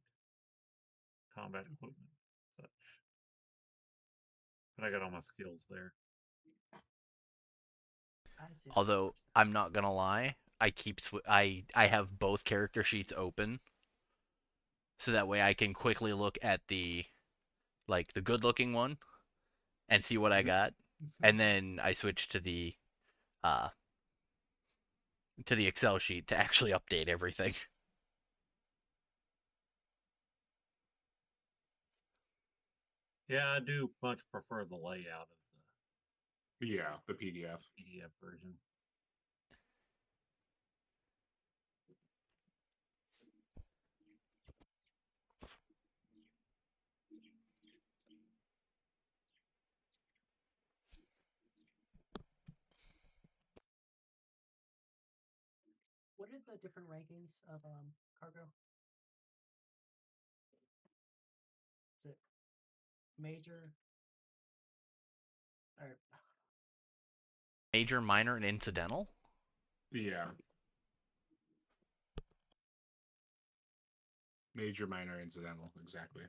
Combat equipment, such. But I got all my skills there. I see. Although I'm not gonna lie, I have both character sheets open, so that way I can quickly look at the good-looking one and see what I got, and then I switch uh to the Excel sheet to actually update everything. Yeah, I do much prefer the layout of Yeah, the PDF. the PDF version. What are the different rankings of cargo? Is it major or Major, minor, and incidental. Yeah. Major, minor, incidental. Exactly.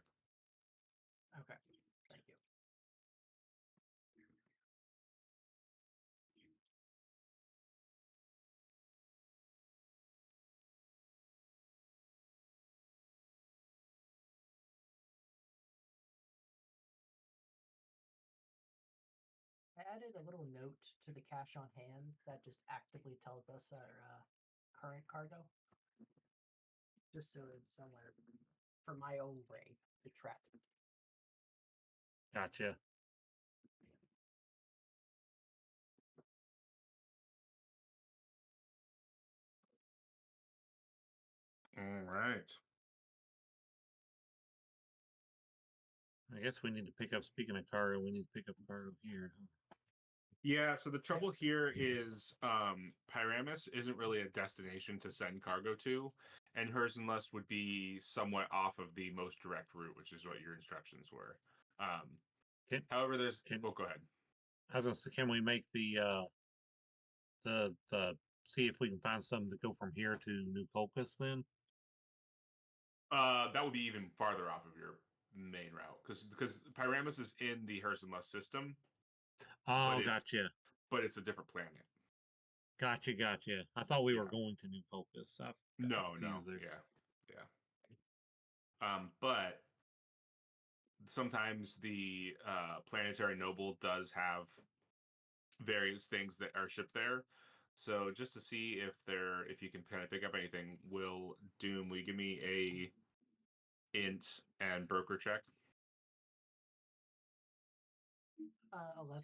okay? Thank you. I added a little note to the cash on hand that just actively tells us our current cargo, just so it's somewhere for my own brain to track. Gotcha. All right. I guess we need to pick up. Speaking of cargo, we need to pick up cargo here. Yeah, so the trouble here is Pyramus isn't really a destination to send cargo to, and Herzenlust would be somewhat off of the most direct route, which is what your instructions were. However, there's can- oh, go ahead. I was gonna say, can we make the see if we can find something to go from here to New Colchis then? That would be even farther off of your main route because Pyramus is in the Herzenlust system, Oh, but gotcha. it's a different planet. Gotcha. I thought we were Yeah. going to New Colchis. I got No, confused there. yeah. But sometimes the planetary noble does have various things that are shipped there. So just to see if you can kind of pick up anything, will you give me a int and broker check? 11.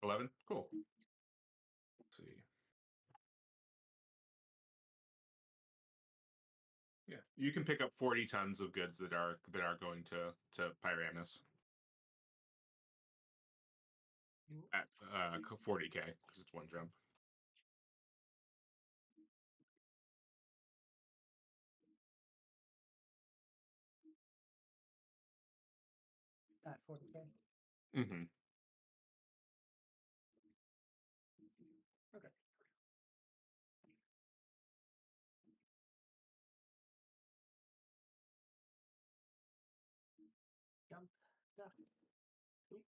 11. Cool. Let's see. Yeah, you can pick up 40 tons of goods that are going to Pyranus at 40K because it's one jump. At 40K. Mm-hmm. Okay. Jump stuff. Oop.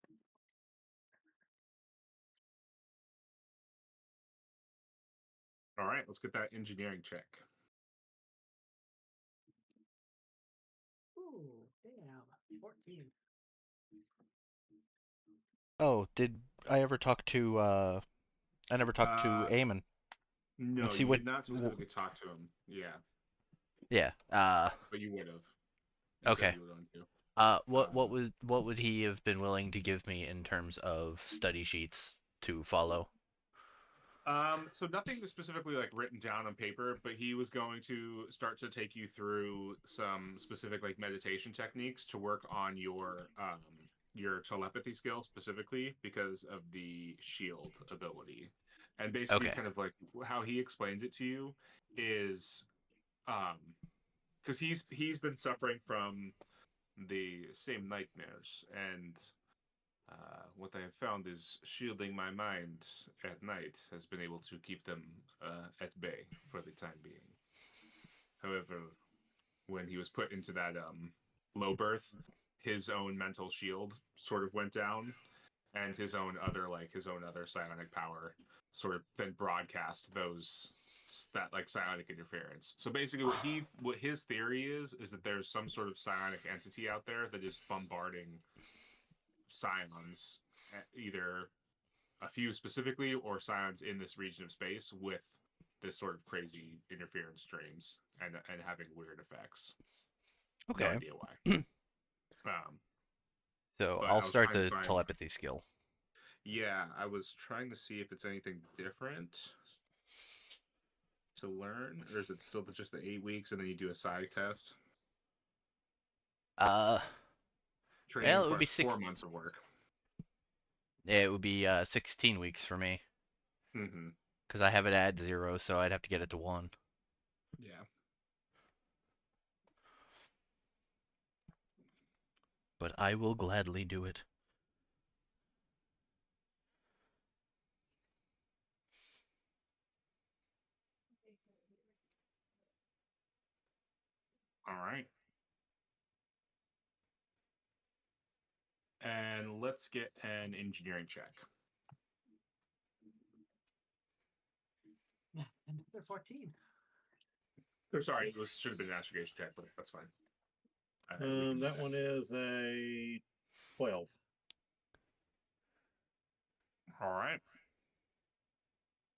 All right, let's get that engineering check. Ooh, damn. 14. Oh, did I ever talk to I never talked to Eamon and No, see you what did not specifically talk to him. Yeah, yeah. but you would have. You said Okay. you would want to. What would he have been willing to give me in terms of study sheets to follow? So nothing specifically like written down on paper, but he was going to start to take you through some specific like meditation techniques to work on your telepathy skill specifically because of the shield ability. And basically Okay. kind of like how he explains it to you is because he's been suffering from the same nightmares and what I have found is shielding my mind at night has been able to keep them at bay for the time being. However, when he was put into that low berth, his own mental shield sort of went down, and his own other psionic power sort of then broadcast that like psionic interference. So basically, what his theory is that there's some sort of psionic entity out there that is bombarding scions, either a few specifically or scions in this region of space with this sort of crazy interference streams and having weird effects. No Okay. idea why. Um, So but I'll I was start trying to the find. telepathy skill. Yeah, I was trying to see if it's anything different to learn, or is it still just the 8 weeks and then you do a side test? Uh, Training well, it would be requires 4 months of work. yeah, it would be 16 weeks for me Mm-hmm. because I have it at 0, so I'd have to get it to 1. Yeah. But I will gladly do it. All right. And let's get an engineering check. Another 14. Oh, sorry, it should have been an investigation check, but that's fine. That one is a 12. All right.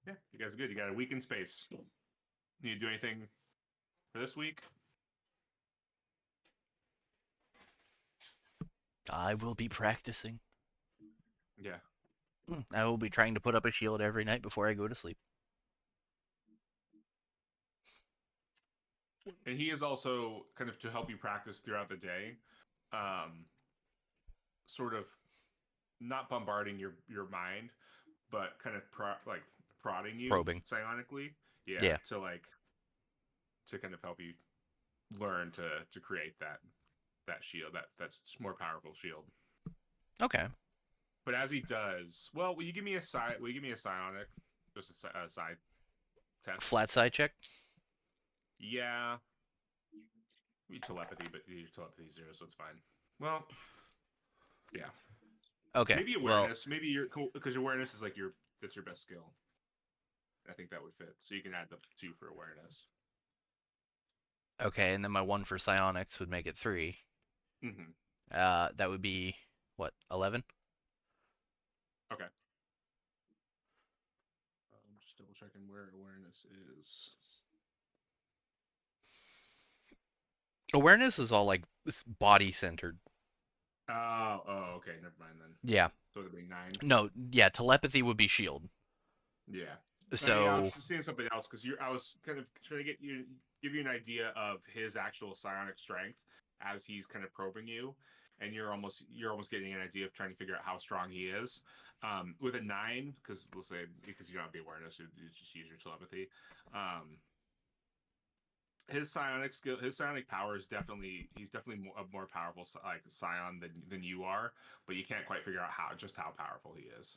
Yeah, you guys are good. You got a week in space. Need to do anything for this week? I will be practicing. Yeah. I will be trying to put up a shield every night before I go to sleep. And he is also kind of to help you practice throughout the day, sort of not bombarding your mind, but kind of prodding you Probing. psionically. Yeah, Yeah. to kind of help you learn to create that shield, that's more powerful shield. Okay. But as he does, well, will you give me a side? Will you give me a psionic? Just a side test. Flat side check. Yeah. You telepathy, but your telepathy is 0, so it's fine. Well, yeah. Okay. Maybe Well, awareness. Maybe your because awareness is like that's your best skill. I think that would fit. So you can add the 2 for awareness. okay, and then my 1 for psionics would make it 3. Mm-hmm. That would be what, 11? Okay. I'm just double checking where awareness is. Awareness is all like body centered. Oh, okay. Never mind then. Yeah. So it'd be 9. No, yeah, telepathy would be shield. Yeah. Yeah, I was So just seeing something else because I was kind of trying to give you an idea of his actual psionic strength as he's kind of probing you, and you're almost getting an idea of trying to figure out how strong he is. With a 9, because let's say because you don't have the awareness, you just use your telepathy. His psionic power is he's definitely a more powerful like scion than you are, but you can't quite figure out how powerful he is.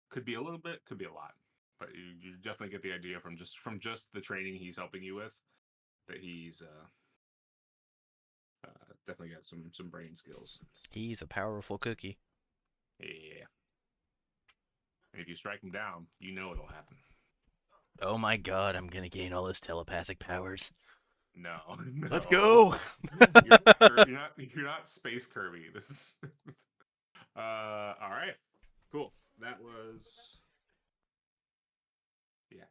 Could be a little bit, could be a lot, but you definitely get the idea from just the training he's helping you with that he's definitely got some brain skills. he's a powerful cookie. Yeah, and if you strike him down, you know it'll happen. Oh my god, I'm gonna gain all his telepathic powers. No, Let's no, go! you're not Space Kirby. This is all right, cool. That was yeah.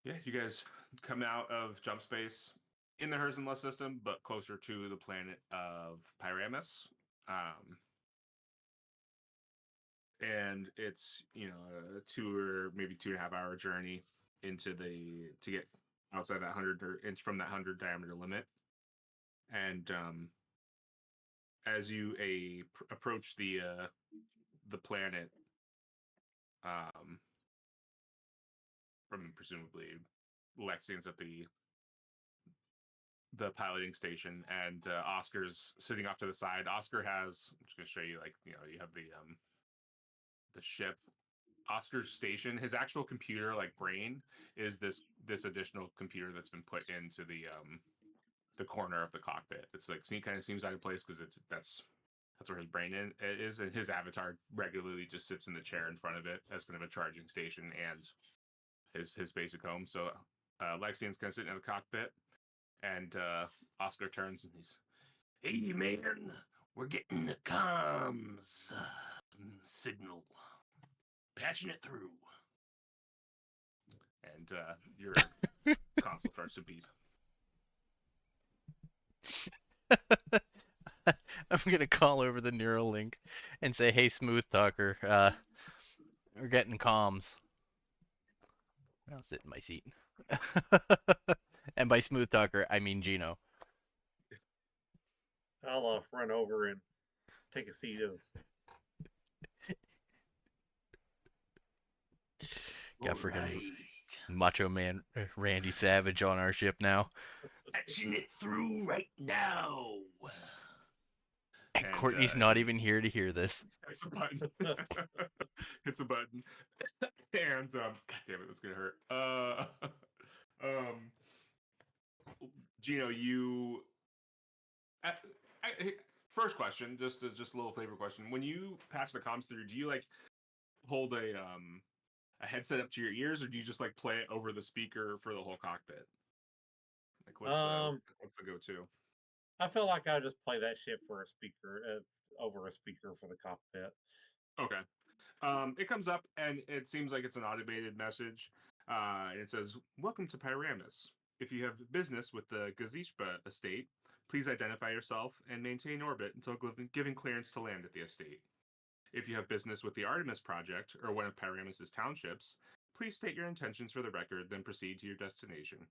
Yeah, you guys come out of jump space in the Herzenless system, but closer to the planet of Pyramus. And it's a 2 or maybe 2.5 hour journey to get outside that 100 inch from that 100 diameter limit. And as you approach the planet, um, from presumably Lexian's at the piloting station, and Oscar's sitting off to the side. Oscar has, I'm just gonna show you, like, you have the ship. Oscar's station, his actual computer, like brain, is this additional computer that's been put into the corner of the cockpit. It's like kind of seems out of place because that's where his brain is, and his avatar regularly just sits in the chair in front of it as kind of a charging station and his basic home. So Lexian's kind of sitting in the cockpit, and Oscar turns and he's, "Hey man, we're getting the comms signal, patching it through," and your console starts to beep. I'm gonna call over the neural link and say, "Hey, Smooth Talker, we're getting comms." I'll sit in my seat. And by Smooth Talker, I mean Gino. I'll run over and take a seat of. Got freaking Macho Man Randy Savage on our ship now. Patching it through right now. And Courtney's not even here to hear this. It's a button. It's a button. And God damn it, that's gonna hurt. Um, Gino, first question, just a little flavor question. When you patch the comms through, do you like hold a headset up to your ears, or do you just like play it over the speaker for the whole cockpit? Like what's the go-to? I feel like I just play that shit for a speaker, over a speaker for the cockpit. Okay. It comes up and it seems like it's an automated message. It says, "Welcome to Pyramus. If you have business with the Gazishba estate, please identify yourself and maintain orbit until giving clearance to land at the estate. If you have business with the Artemis Project or one of Pyramus's townships, please state your intentions for the record, then proceed to your destination.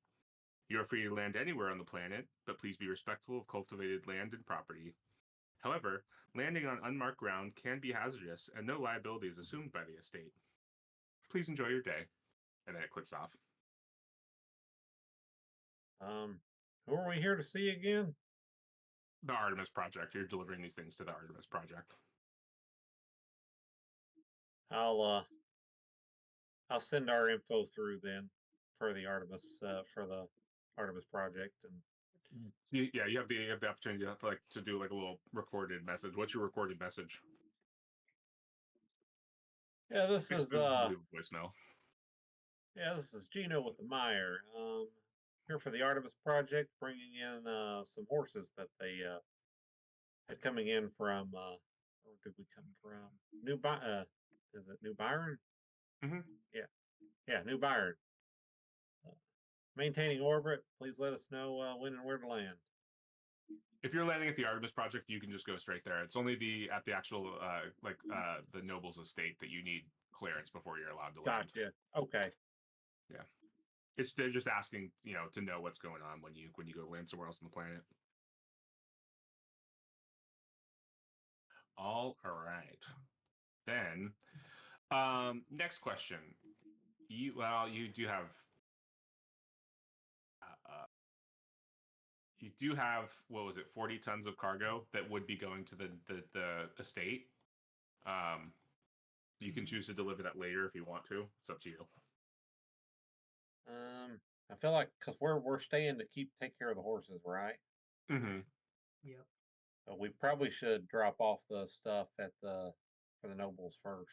You are free to land anywhere on the planet, but please be respectful of cultivated land and property. However, landing on unmarked ground can be hazardous, and no liability is assumed by the estate. Please enjoy your day." And then it clicks off. Who are we here to see again? The Artemis Project. You're delivering these things to the Artemis Project. I'll send our info through then for the Artemis project, and You have the opportunity to do like a little recorded message. What's your recorded message? yeah, this is Voicemail. Yeah, this is Gino with the Meyer. Here for the Artemis project, bringing in some horses that they had coming in from. Where did we come from? Is it New Byron? Mm-hmm. Yeah, New Byron. Maintaining orbit. Please let us know when and where to land. If you're landing at the Artemis Project, you can just go straight there. It's only at the actual the Noble's estate that you need clearance before you're allowed to land. Gotcha. Okay. They're just asking, to know what's going on when you go land somewhere else on the planet. All right. Then, next question. You do have you do have, what was it, 40 tons of cargo that would be going to the estate. You can choose to deliver that later if you want to. It's up to you. I feel like because we're staying to take care of the horses, right? Mm-hmm. Yep. We probably should drop off the stuff for the nobles first.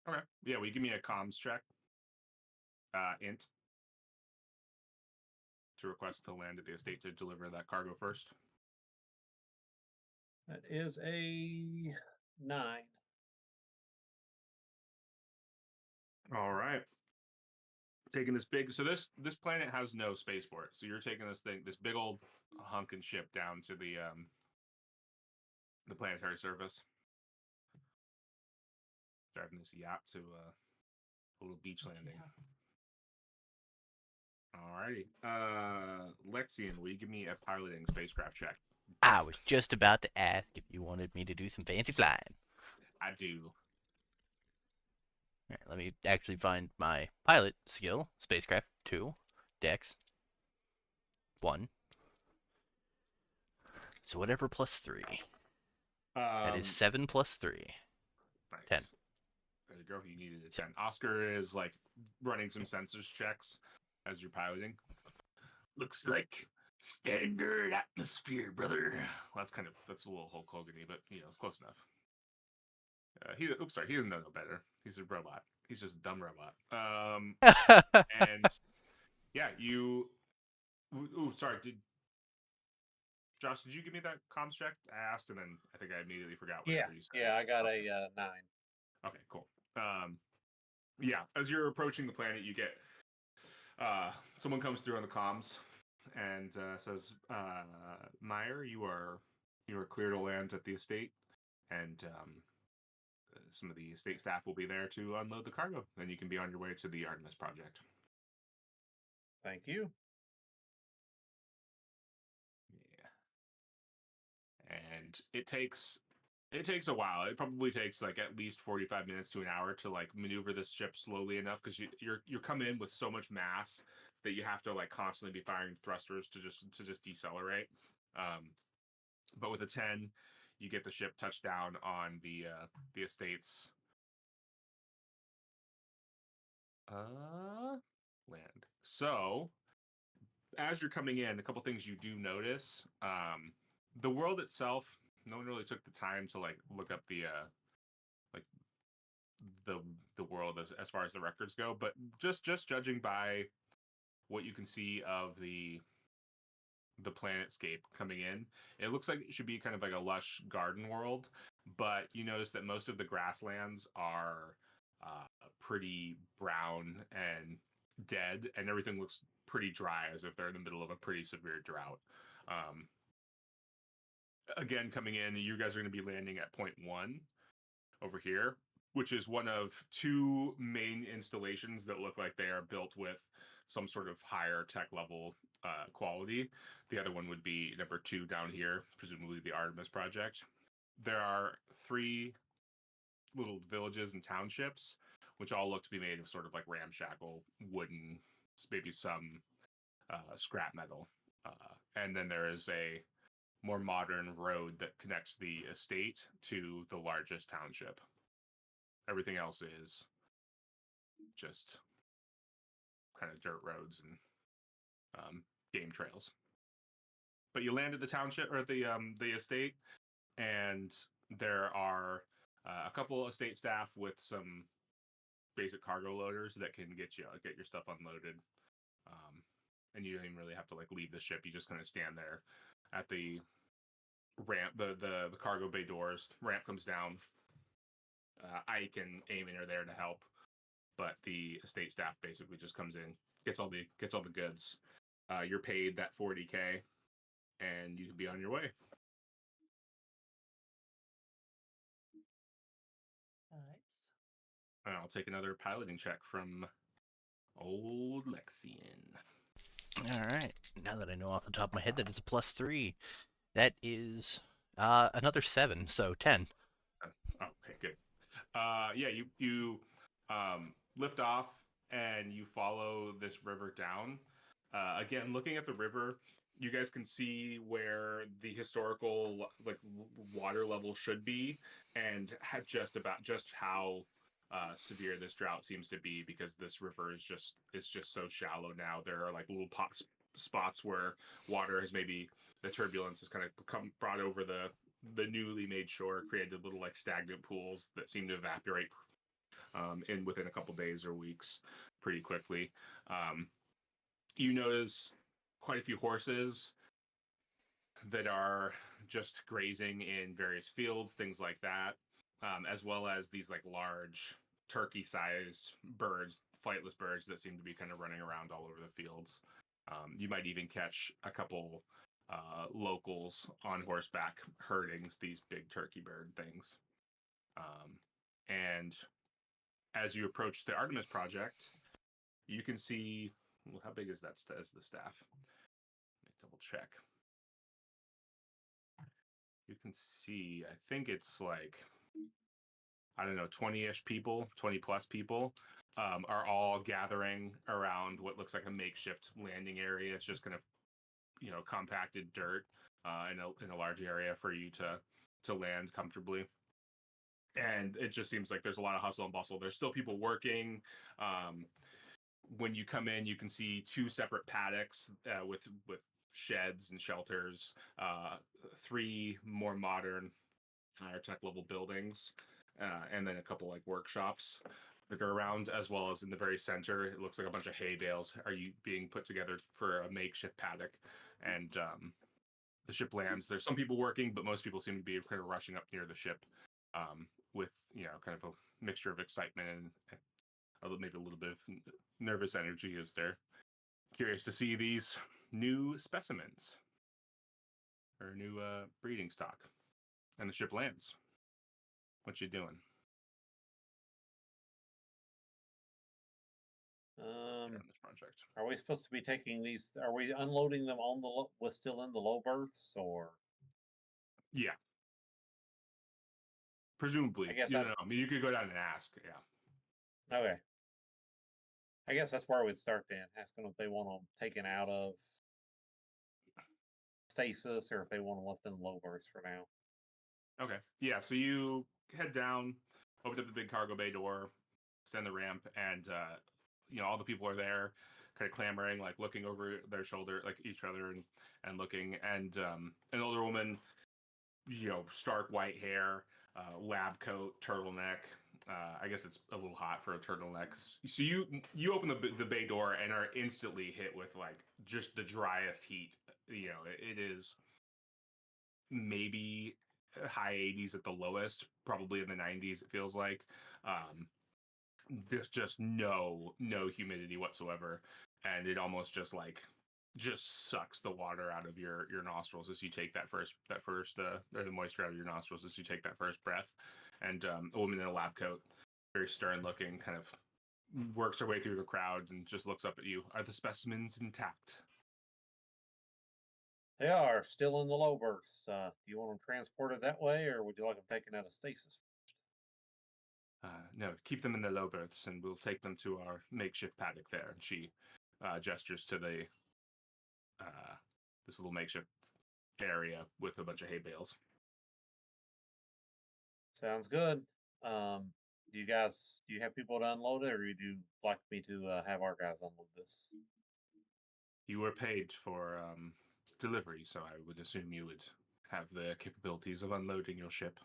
Okay. Yeah, will you give me a comms check? Int. To request to land at the estate to deliver that cargo first. That is a 9. All right. Taking this big, so this planet has no spaceport, so you're taking this big old hunkin' ship down to the planetary surface. Driving this yacht to a little beach landing. Yeah. Alrighty. Lexian, will you give me a piloting spacecraft check? I was just about to ask if you wanted me to do some fancy flying. I do. All right, let me actually find my pilot skill. Spacecraft 2, Dex 1. So whatever plus 3. That is 7 plus 3. Nice. 10. There you go. You needed a 10. Oscar is like running some sensors checks as you're piloting. Looks like standard atmosphere, brother. Well, that's a little Hulk Hogan-y, but it's close enough. He doesn't know no better. He's a robot. He's just a dumb robot. And yeah, you. Ooh, sorry. Josh, did you give me that comms check? I asked, and then I think I immediately forgot whatever you said. Yeah, I got Okay. a 9. Okay, cool. Yeah, as you're approaching the planet, you get someone comes through on the comms and says, "Meyer, you are clear to land at the estate, and some of the estate staff will be there to unload the cargo. Then you can be on your way to the Artemis Project." Thank you. Yeah, and it takes a while. It probably takes like at least 45 minutes to an hour to like maneuver this ship slowly enough, because you're coming in with so much mass that you have to like constantly be firing thrusters to just decelerate. But with a 10, you get the ship touched down on the estate's land. So as you're coming in, a couple things you do notice. The world itself, no one really took the time to like look up the like the world as far as the records go, but just judging by what you can see of the planetscape coming in, it looks like it should be kind of like a lush garden world, but you notice that most of the grasslands are pretty brown and dead, and everything looks pretty dry, as if they're in the middle of a pretty severe drought. Again, coming in, you guys are going to be landing at point 1 over here, which is one of 2 main installations that look like they are built with some sort of higher tech level quality. The other one would be number 2 down here, presumably the Artemis Project. There are 3 little villages and townships, which all look to be made of sort of like ramshackle wooden, maybe some scrap metal. And then there is a more modern road that connects the estate to the largest township. Everything else is just kind of dirt roads and game trails. But you land at the township or the estate, and there are a couple estate staff with some basic cargo loaders that can get your stuff unloaded. And you don't even really have to like leave the ship. You just kind of stand there at the ramp, the cargo bay doors. Ramp comes down. Ike and Eamon are there to help. but the estate staff basically just comes in, gets all the goods. You're paid that 40K, and you can be on your way. Nice. And I'll take another piloting check from old Lexian. All right. Now that I know off the top of my head that it's a +3, that is another 7, so 10. Okay, good. Yeah, you lift off and you follow this river down. Again, looking at the river, you guys can see where the historical water level should be, and just how severe this drought seems to be, because this river is just so shallow now. There are like little spots where water has maybe the turbulence has kind of brought over the newly made shore, created little like stagnant pools that seem to evaporate in within a couple days or weeks pretty quickly. You notice quite a few horses that are just grazing in various fields, things like that, as well as these like large turkey-sized birds, flightless birds that seem to be kind of running around all over the fields. You might even catch a couple locals on horseback herding these big turkey bird things. And as you approach the Artemis project, you can see, well, how big is that as the staff? Let me double check. You can see, I think it's like, I don't know, 20-ish people, 20 plus people, are all gathering around what looks like a makeshift landing area. It's just kind of, compacted dirt in a large area for you to land comfortably. And it just seems like there's a lot of hustle and bustle. There's still people working. When you come in, you can see 2 separate paddocks with sheds and shelters, 3 more modern, higher tech level buildings, and then a couple like workshops that are around, as well as in the very center, it looks like a bunch of hay bales are being put together for a makeshift paddock. And the ship lands. There's some people working, but most people seem to be kind of rushing up near the ship, with kind of a mixture of excitement and maybe a little bit of nervous energy. Is there curious to see these new specimens or new breeding stock? And the ship lands. What you doing on this project? Are we supposed to be taking these? Are we unloading them on the with still in the low berths, or? Yeah, presumably. I guess You don't know. I mean, you could go down and ask. Yeah. Okay. I guess that's where we'd start then. Ask them if they want them taken out of stasis or if they want them left in the low berths for now. Okay. Yeah. So you head down, open up the big cargo bay door, extend the ramp, and all the people are there, kind of clamoring, like looking over their shoulder, like each other, and looking. And an older woman, stark white hair, lab coat, turtleneck. I guess it's a little hot for a turtleneck. So you open the bay door and are instantly hit with like just the driest heat. It is maybe high 80s at the lowest, probably in the 90s. It feels like there's just no humidity whatsoever, and it almost just sucks the water out of your nostrils as you take that first or the moisture out of your nostrils as you take that first breath. And a woman in a lab coat, very stern looking, kind of works her way through the crowd and just looks up at you. Are the specimens intact? They are still in the low berths. Do you want them transported that way, or would you like them taken out of stasis? No, keep them in the low berths, and we'll take them to our makeshift paddock there. And she gestures to this little makeshift area with a bunch of hay bales. Sounds good. Do you have people to unload it, or would you like me to have our guys unload this? You were paid for delivery, so I would assume you would have the capabilities of unloading your ship.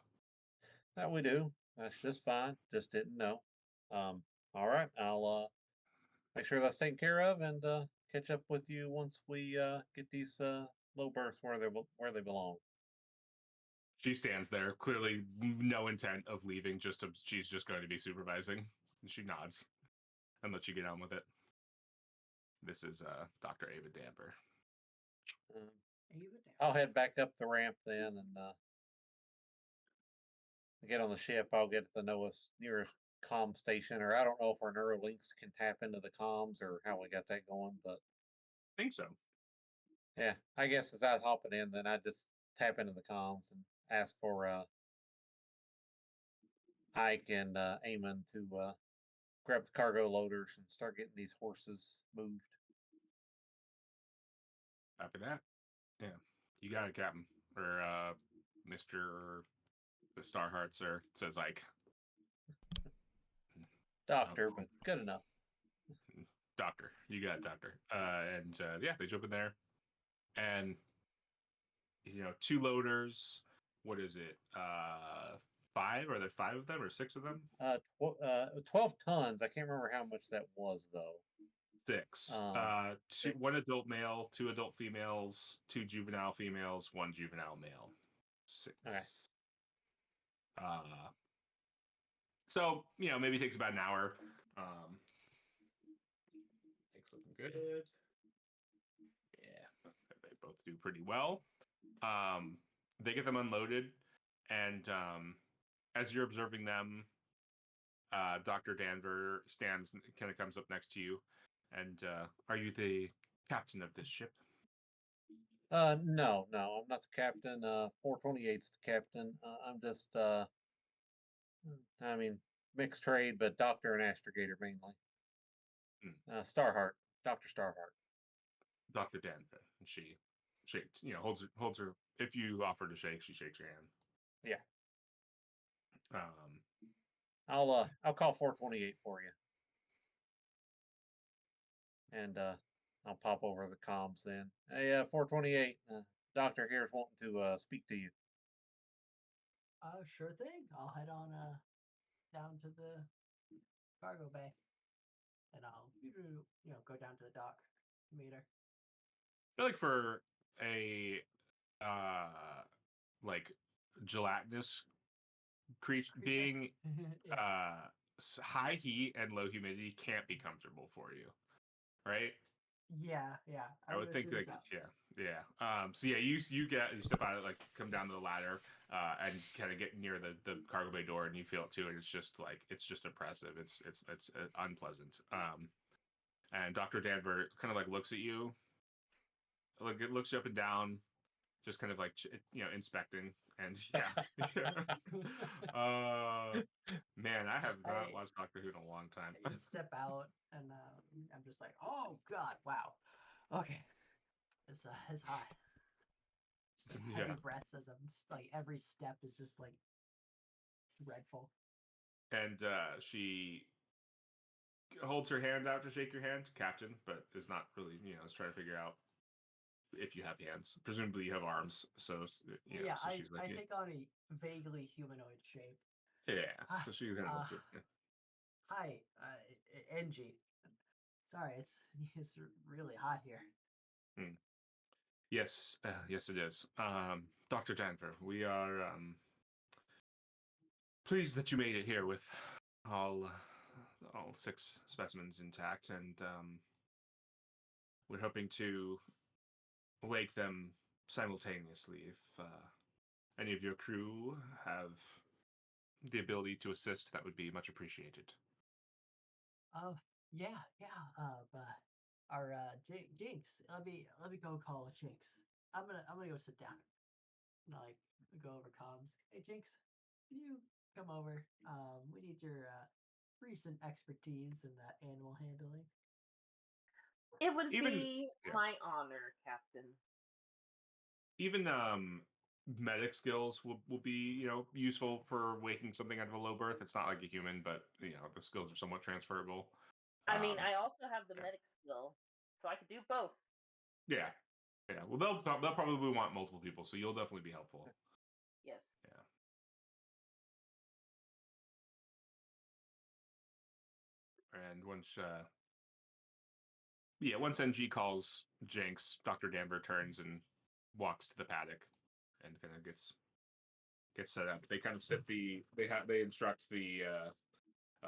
That we do. That's just fine. Just didn't know. All right. I'll make sure that's taken care of and catch up with you once we get these low berths where they belong. She stands there, clearly no intent of leaving. She's just going to be supervising. And she nods. and let you get on with it. This is Dr. Ava Danver. I'll head back up the ramp then, and get on the ship. I'll get to the nearest comm station, or I don't know if our neurolinks can tap into the comms or how we got that going, but I think so. yeah, I guess as I was hopping in, then I just tap into the comms and ask for Ike and Eamon to grab the cargo loaders and start getting these horses moved. After that, yeah, you got it, Captain, or Mr. the Starheart, sir, says Ike. Doctor, but good enough. Doctor, you got it, Doctor. And yeah, they jump in there, and 2 loaders. What is it? 5? Are there 5 of them or 6 of them? 12 tons. I can't remember how much that was though. 6. 1 adult male, 2 adult females, 2 juvenile females, 1 juvenile male. 6. Okay. So maybe it takes about an hour. Things looking good. Yeah, they both do pretty well. They get them unloaded, and as you're observing them, Dr. Danver kind of comes up next to you, and are you the captain of this ship? No, I'm not the captain. 428's the captain. I'm just mixed trade, but doctor and astrogator mainly. Starheart, Dr. Starheart. Dr. Danver. And she shakes, holds her. If you offer to shake, she shakes your hand. Yeah. Um, I'll call 428 for you. And I'll pop over the comms then. Hey, 428, doctor here is wanting to speak to you. Sure thing. I'll head on down to the cargo bay, and I'll go down to the dock, meet her. I feel like for a like gelatinous creature being, Yeah. high heat and low humidity can't be comfortable for you, right? Yeah. I would think assume like so. yeah. So yeah, you step out, like come down to the ladder, and kind of get near the cargo bay door, and you feel it too, and it's just oppressive. It's unpleasant. And Dr. Danver kind of like looks at you, like it looks you up and down, just kind of like inspecting, and yeah. Man, I have not watched Doctor Who in a long time. I just step out, and I'm just like, oh god, wow, okay, it's hot. Just like heavy breaths as I'm like every step is just like dreadful. And she holds her hand out to shake your hand, Captain, but is not really, is trying to figure out if you have hands. Presumably you have arms, so Yeah, so she's like, I take on a vaguely humanoid shape. Yeah, so she kind of looks at you. Hi, NG. Sorry, it's really hot here. Yes, yes it is. Dr. Danver, we are pleased that you made it here with all 6 specimens intact, and we're hoping to wake them simultaneously. If any of your crew have the ability to assist, that would be much appreciated. Yeah. But our Jinx. Let me go call Jinx. I'm gonna go sit down. And I go over comms. Hey Jinx, can you come over? We need your recent expertise in that animal handling. It would Even be my honor, Captain. Even medic skills will be useful for waking something out of a low birth. It's not like a human, but the skills are somewhat transferable. I mean, I also have the medic skill, so I could do both. Yeah. Well, they'll probably want multiple people, so you'll definitely be helpful. Yes. Yeah. And once NG calls Jinx, Dr. Danver turns and walks to the paddock and kind of gets set up. They kind of set they instruct the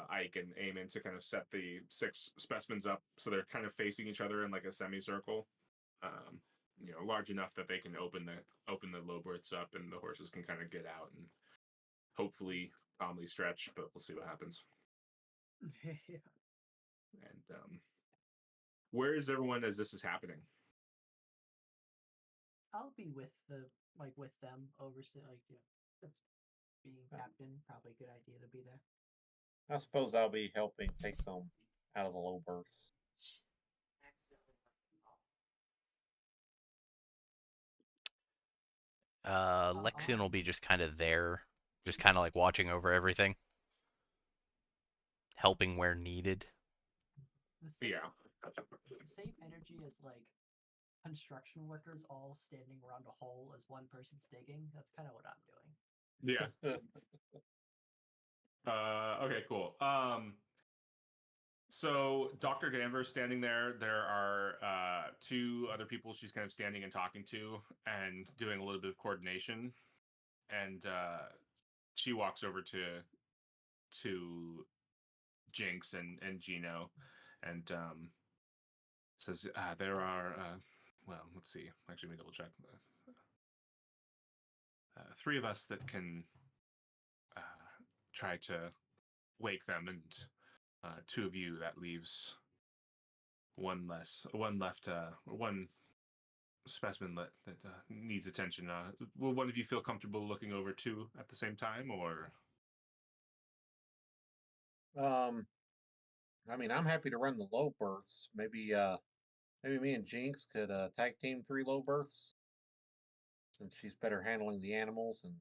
Ike and Eamon to kind of set the 6 specimens up so they're kind of facing each other in like a semicircle, large enough that they can open the low berths up and the horses can kind of get out and hopefully calmly stretch. But we'll see what happens. Yeah. And where is everyone as this is happening? I'll be with with them overseeing, that's being captain. Probably a good idea to be there. I suppose I'll be helping take them out of the low berths. Lexion will be just kind of there, just kind of like watching over everything, helping where needed. Yeah. The same energy as like construction workers all standing around a hole as one person's digging. That's kind of what I'm doing. Yeah. Okay, cool. So Dr. Danvers standing there. There are 2 other people she's kind of standing and talking to and doing a little bit of coordination. And she walks over to Jinx and Gino and says, there are, well, let's see. Actually, let me double check. 3 of us that can try to wake them, and 2 of you, that leaves one specimen that needs attention. Will one of you feel comfortable looking over 2 at the same time, or? I mean, I'm happy to run the low berths. Maybe me and Jinx could tag team 3 low berths, since she's better handling the animals, and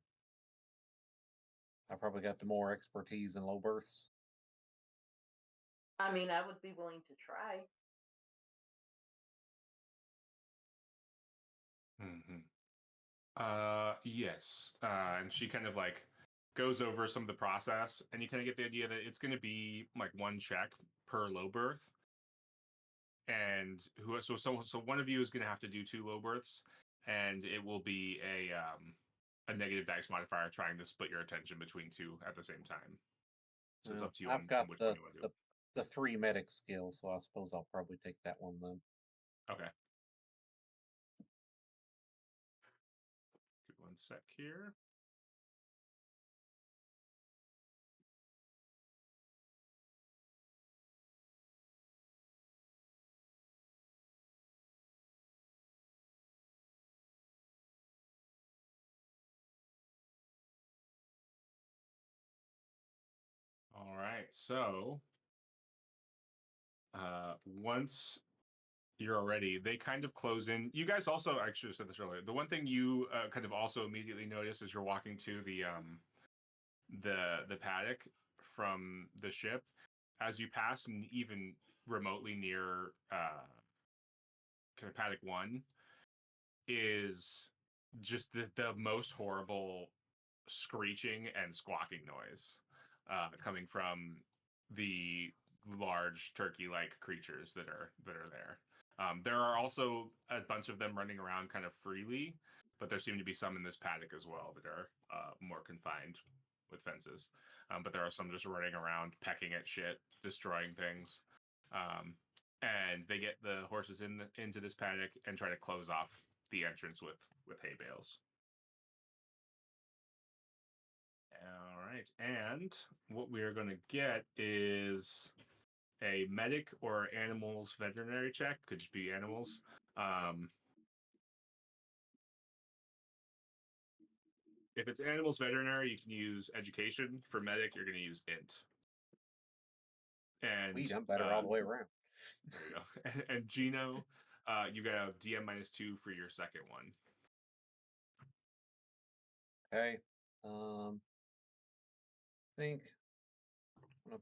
I probably got the more expertise in low berths. I mean, I would be willing to try. Yes. And she kind of like goes over some of the process, and you kind of get the idea that it's going to be like 1 check per low berth. And so one of you is going to have to do 2 low berths, and it will be a negative dice modifier trying to split your attention between 2 at the same time. So it's up to you I've on got which one you want to do. the 3 medic skills, so I suppose I'll probably take that one then. Okay. Give 1 sec here. All right. So once you're all ready, they kind of close in. You guys also actually said this earlier. The one thing you kind of also immediately notice as you're walking to the paddock from the ship, as you pass and even remotely near kind of paddock 1, is just the most horrible screeching and squawking noise coming from the large turkey-like creatures that are there. There are also a bunch of them running around kind of freely, but there seem to be some in this paddock as well that are more confined with fences. But there are some just running around, pecking at shit, destroying things. And they get the horses into this paddock and try to close off the entrance with hay bales. All right, and what we are going to get is a medic or animals veterinary check. Could just be animals. If it's animals veterinary, you can use education. For medic, you're going to use int. And Sweet, I'm better all the way around. There you go. And Gino, you got a DM -2 for your second one. Okay. I think I'm gonna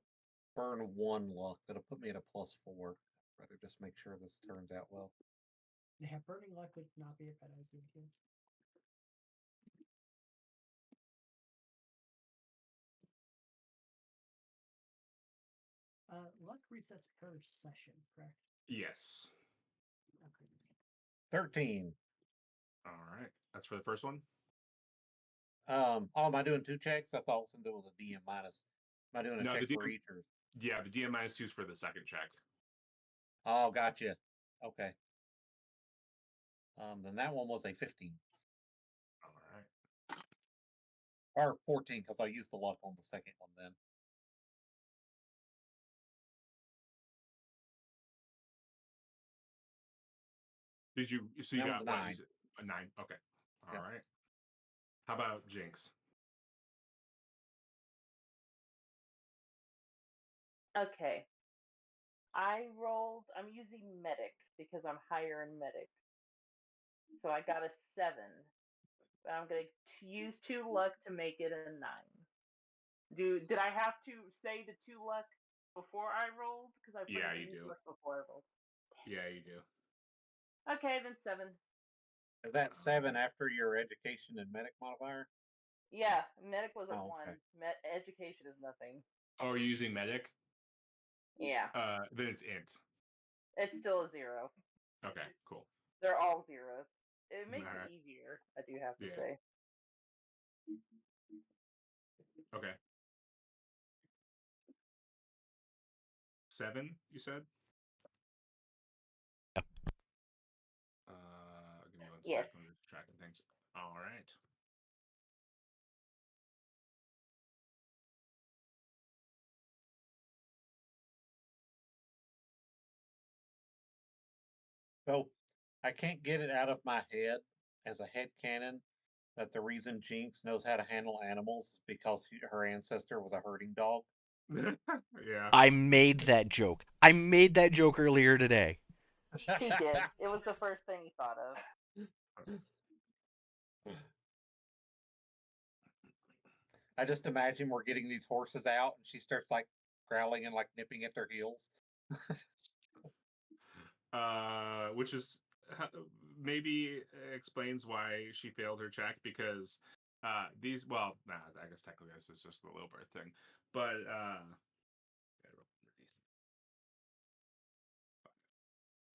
burn 1 luck. That'll put me at a +4. Rather just make sure this turns out well. Yeah, burning luck would not be a bad idea here. Luck resets per session, correct? Yes. Okay. 13. All right. That's for the first one. Oh, am I doing 2 checks? I thought since it was a DM minus, Am I doing a No, check the for DM, each? Or... yeah, the DM minus 2 is for the second check. Oh, gotcha. Okay. Then that one was a 15 All right. or 14 because I used the luck on the second one. Then Did you? So you that one's got a what? 9. A 9. Okay. All Yep. right. How about Jinx? Okay. I'm using medic because I'm higher in medic. So I got a 7. I'm going to use 2 luck to make it a 9. Did I have to say the 2 luck before I rolled? Because I Yeah, forgot to you use do. luck before I rolled. Yeah, you do. Okay, then 7. Is that 7 after your education and medic modifier? Yeah, medic was at Oh, 1. okay. Education is nothing. Oh, are you using medic? Yeah, Then it's int. it's still a 0. Okay, cool. They're all zeros. It All makes it right. easier, I do have to Yeah. say. Okay. 7, you said? Yep. Give me one Yes. sec. I'm just tracking things. All right. So I can't get it out of my head as a head canon that the reason Jinx knows how to handle animals is because her ancestor was a herding dog. Yeah. I made that joke. I made that joke earlier today. He did. It was the first thing he thought of. I just imagine we're getting these horses out and she starts like growling and like nipping at their heels. Which is maybe explains why she failed her check because these. Well, nah, I guess technically this is just the low birth thing, but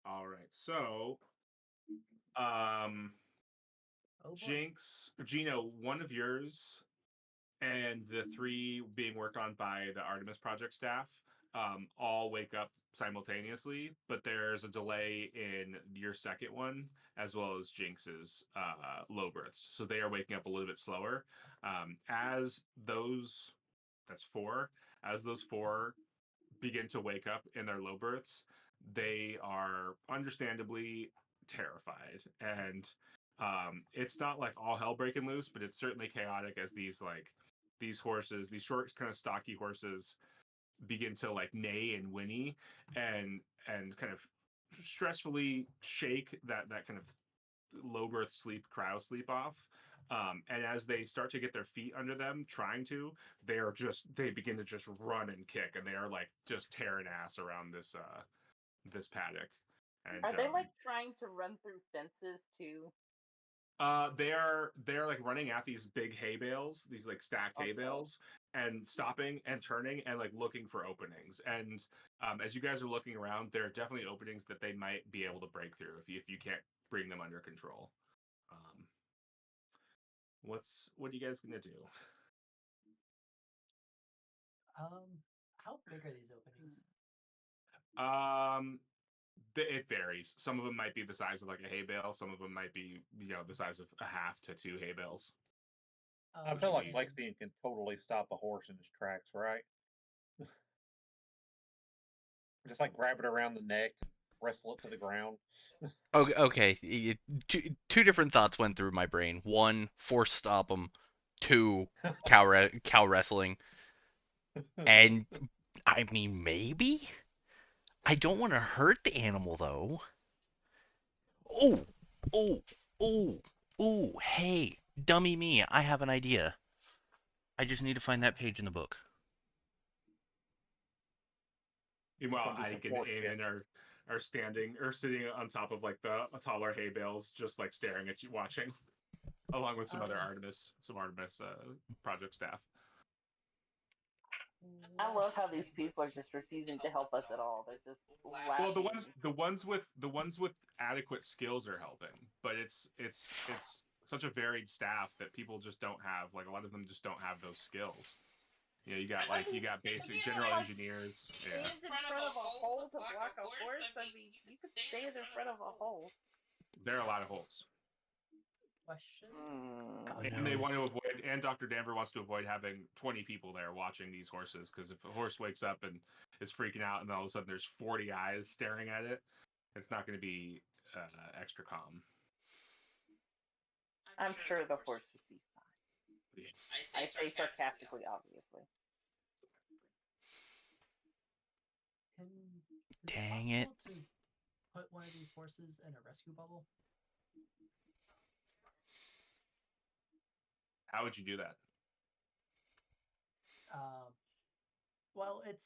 all right. So, um, Oh boy. Jinx, Gino, one of yours and the 3 being worked on by the Artemis Project staff all wake up simultaneously, but there's a delay in your second one as well as Jinx's low births. So they are waking up a little bit slower. As those, that's 4, as those 4 begin to wake up in their low births, they are understandably terrified. And it's not like all hell breaking loose, but it's certainly chaotic as these horses, these short, kind of stocky horses, begin to like neigh and whinny and kind of stressfully shake that kind of low birth sleep, cryo sleep off. And as they start to get their feet under them, trying to, they begin to just run and kick, and they are like just tearing ass around this paddock. And Are they like trying to run through fences too? they're like running at these big hay bales, these like stacked hay Okay. bales, and stopping and turning and like looking for openings. And as you guys are looking around, there are definitely openings that they might be able to break through if you can't bring them under control. Um, what are you guys gonna do? How big are these openings? Um, it varies. Some of them might be the size of like a hay bale. Some of them might be the size of a half to 2 hay bales. I feel like And Lexian can totally stop a horse in his tracks, right? Just like grab it around the neck and wrestle it to the ground. Okay, two different thoughts went through my brain. One, force stop them. Two, cow wrestling. And I mean, maybe. I don't want to hurt the animal though. Oh, oh, oh, oh. Hey, dummy me. I have an idea. I just need to find that page in the book. Meanwhile, Gonna be some Ike and force shit. Eamon are standing or sitting on top of like the taller hay bales, just like staring at you, watching, along with some other Artemis project staff. I love how these people are just refusing to help us at all. They're just Well, lashing. the ones with adequate skills are helping, but it's such a varied staff that people just don't have. Like a lot of them just don't have those skills. You know, you got basic can't, general like, engineers. Yeah, stand in front of a hole to block a horse. I mean, you could stand in front of a hole. there are a lot of holes. Question. Oh, And they no. want to avoid, and Dr. Danver wants to avoid having 20 people there watching these horses, because if a horse wakes up and is freaking out, and all of a sudden there's 40 eyes staring at it, it's not going to be extra calm. I'm sure the horse would be fine. I say sarcastically, obviously. Is Dang it it. possible to put one of these horses in a rescue bubble? How would you do that? Well, it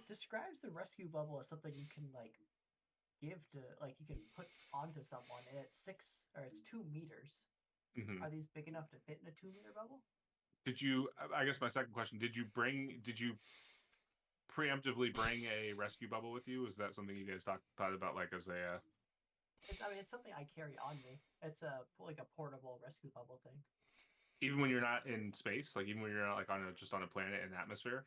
describes the rescue bubble as something you can like give to, like, you can put onto someone, and it's 2 meters. Mm-hmm. Are these big enough to fit in a 2-meter bubble? Did you? I guess my second question: Did you preemptively bring a rescue bubble with you? Is that something you guys thought about, like as a? It's something I carry on me. It's a portable rescue bubble thing. Even when you're not in space, like even when you're not like just on a planet in atmosphere.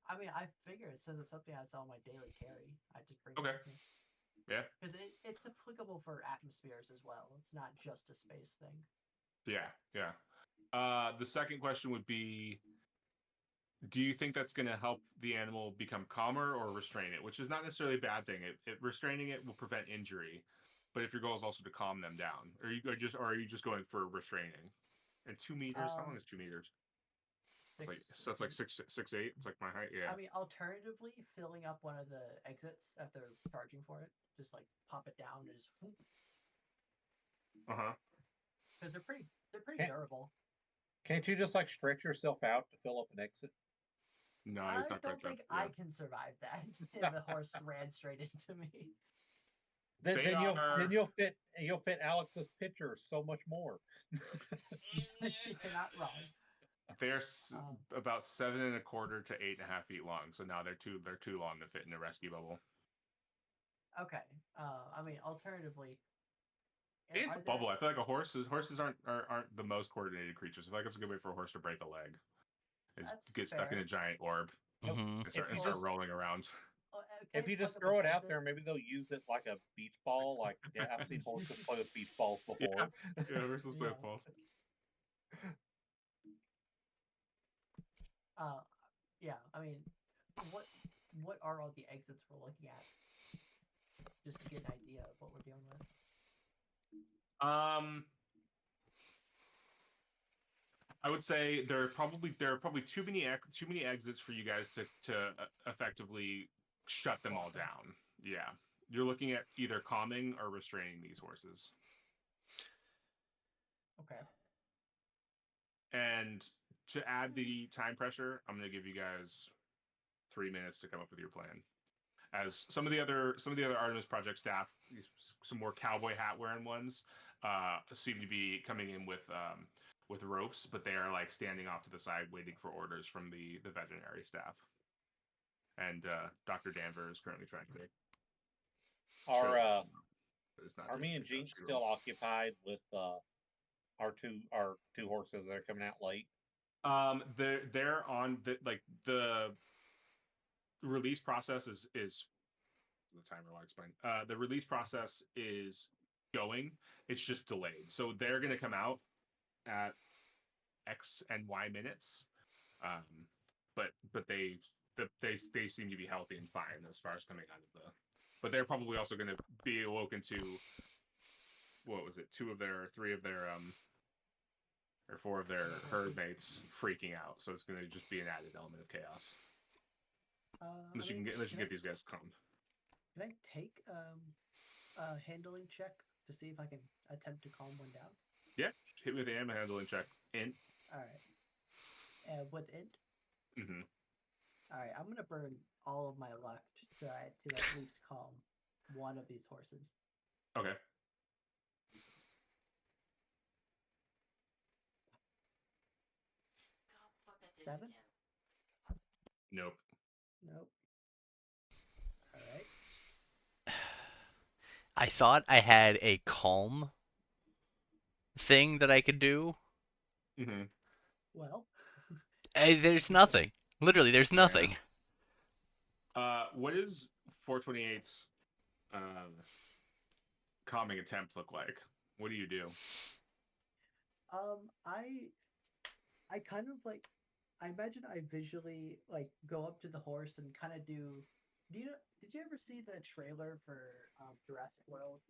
I mean, I figure it says it's something that's on my daily carry. I just bring Okay. it with me. Yeah. Because it's applicable for atmospheres as well. It's not just a space thing. Yeah. Yeah. The second question would be, do you think that's going to help the animal become calmer or restrain it? Which is not necessarily a bad thing. Restraining it will prevent injury, but if your goal is also to calm them down, are you just going for restraining? And 2 meters? How long is 2 meters? It's like 6'8". It's like my height. Yeah. I mean, alternatively, filling up one of the exits after charging for it, just like pop it down and just. Because they're pretty durable. Can't you just like stretch yourself out to fill up an exit? No, I he's not don't think I can survive that if a horse ran straight into me. Then you'll fit Alex's picture so much more. You're not wrong. They're about 7 1/4 to 8.5 feet long. So now they're too long to fit in a rescue bubble. Okay. I mean, alternatively, it's a bubble. I feel like horses aren't the most coordinated creatures. I feel like it's a good way for a horse to break a leg. Is get stuck in a giant orb and start rolling around. If you just throw it out there, maybe they'll use it like a beach ball. Like, yeah, I've seen horses play with beach balls before. Yeah, horses play with balls. Yeah. I mean, what are all the exits we're looking at? Just to get an idea of what we're dealing with. I would say there are probably too many exits for you guys to effectively shut them all down. Yeah, you're looking at either calming or restraining these horses. Okay. And to add the time pressure, I'm going to give you guys 3 minutes to come up with your plan. As some of the other Artemis Project staff, some more cowboy hat wearing ones, seem to be coming in with ropes, but they are like standing off to the side waiting for orders from the veterinary staff. And Dr. Danver is currently trying to. Are me and Jinx still occupied with our two horses that are coming out late? They're on the release process is the timer I'll explain. The release process is going. It's just delayed. So they're going to come out at X and Y minutes. But they seem to be healthy and fine as far as coming out of the. But they're probably also going to be awoken to, what was it? 3 of their or 4 of their herd mates freaking out. So it's going to just be an added element of chaos. Unless you get these guys calmed. Can I take a handling check to see if I can attempt to calm one down? Yeah, hit me with the ammo handling check. Int. All right. With int. Mm-hmm. All right, I'm gonna burn all of my luck to try to at least calm one of these horses. Okay. Seven? Nope. Nope. All right. I thought I had a calm thing that I could do. Mm-hmm. Well, There's nothing. Literally, there's nothing. What is 428's calming attempt look like? What do you do? I kind of like I imagine I visually like go up to the horse and kind of do you know did you ever see the trailer for Jurassic World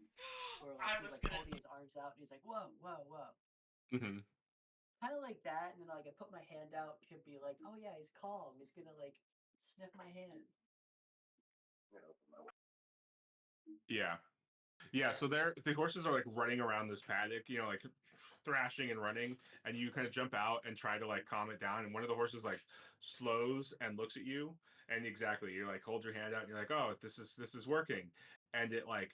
where like he's like holding his arms out and he's like whoa whoa whoa, Mm-hmm. kind of like that, and then like I put my hand out to be like, oh yeah, he's calm, he's gonna like sniff my hand. Yeah. Yeah, so the horses are like running around this paddock, like thrashing and running, and you kind of jump out and try to like calm it down, and one of the horses like slows and looks at you, and exactly, you're like hold your hand out, and you're like, oh, this is working, and it like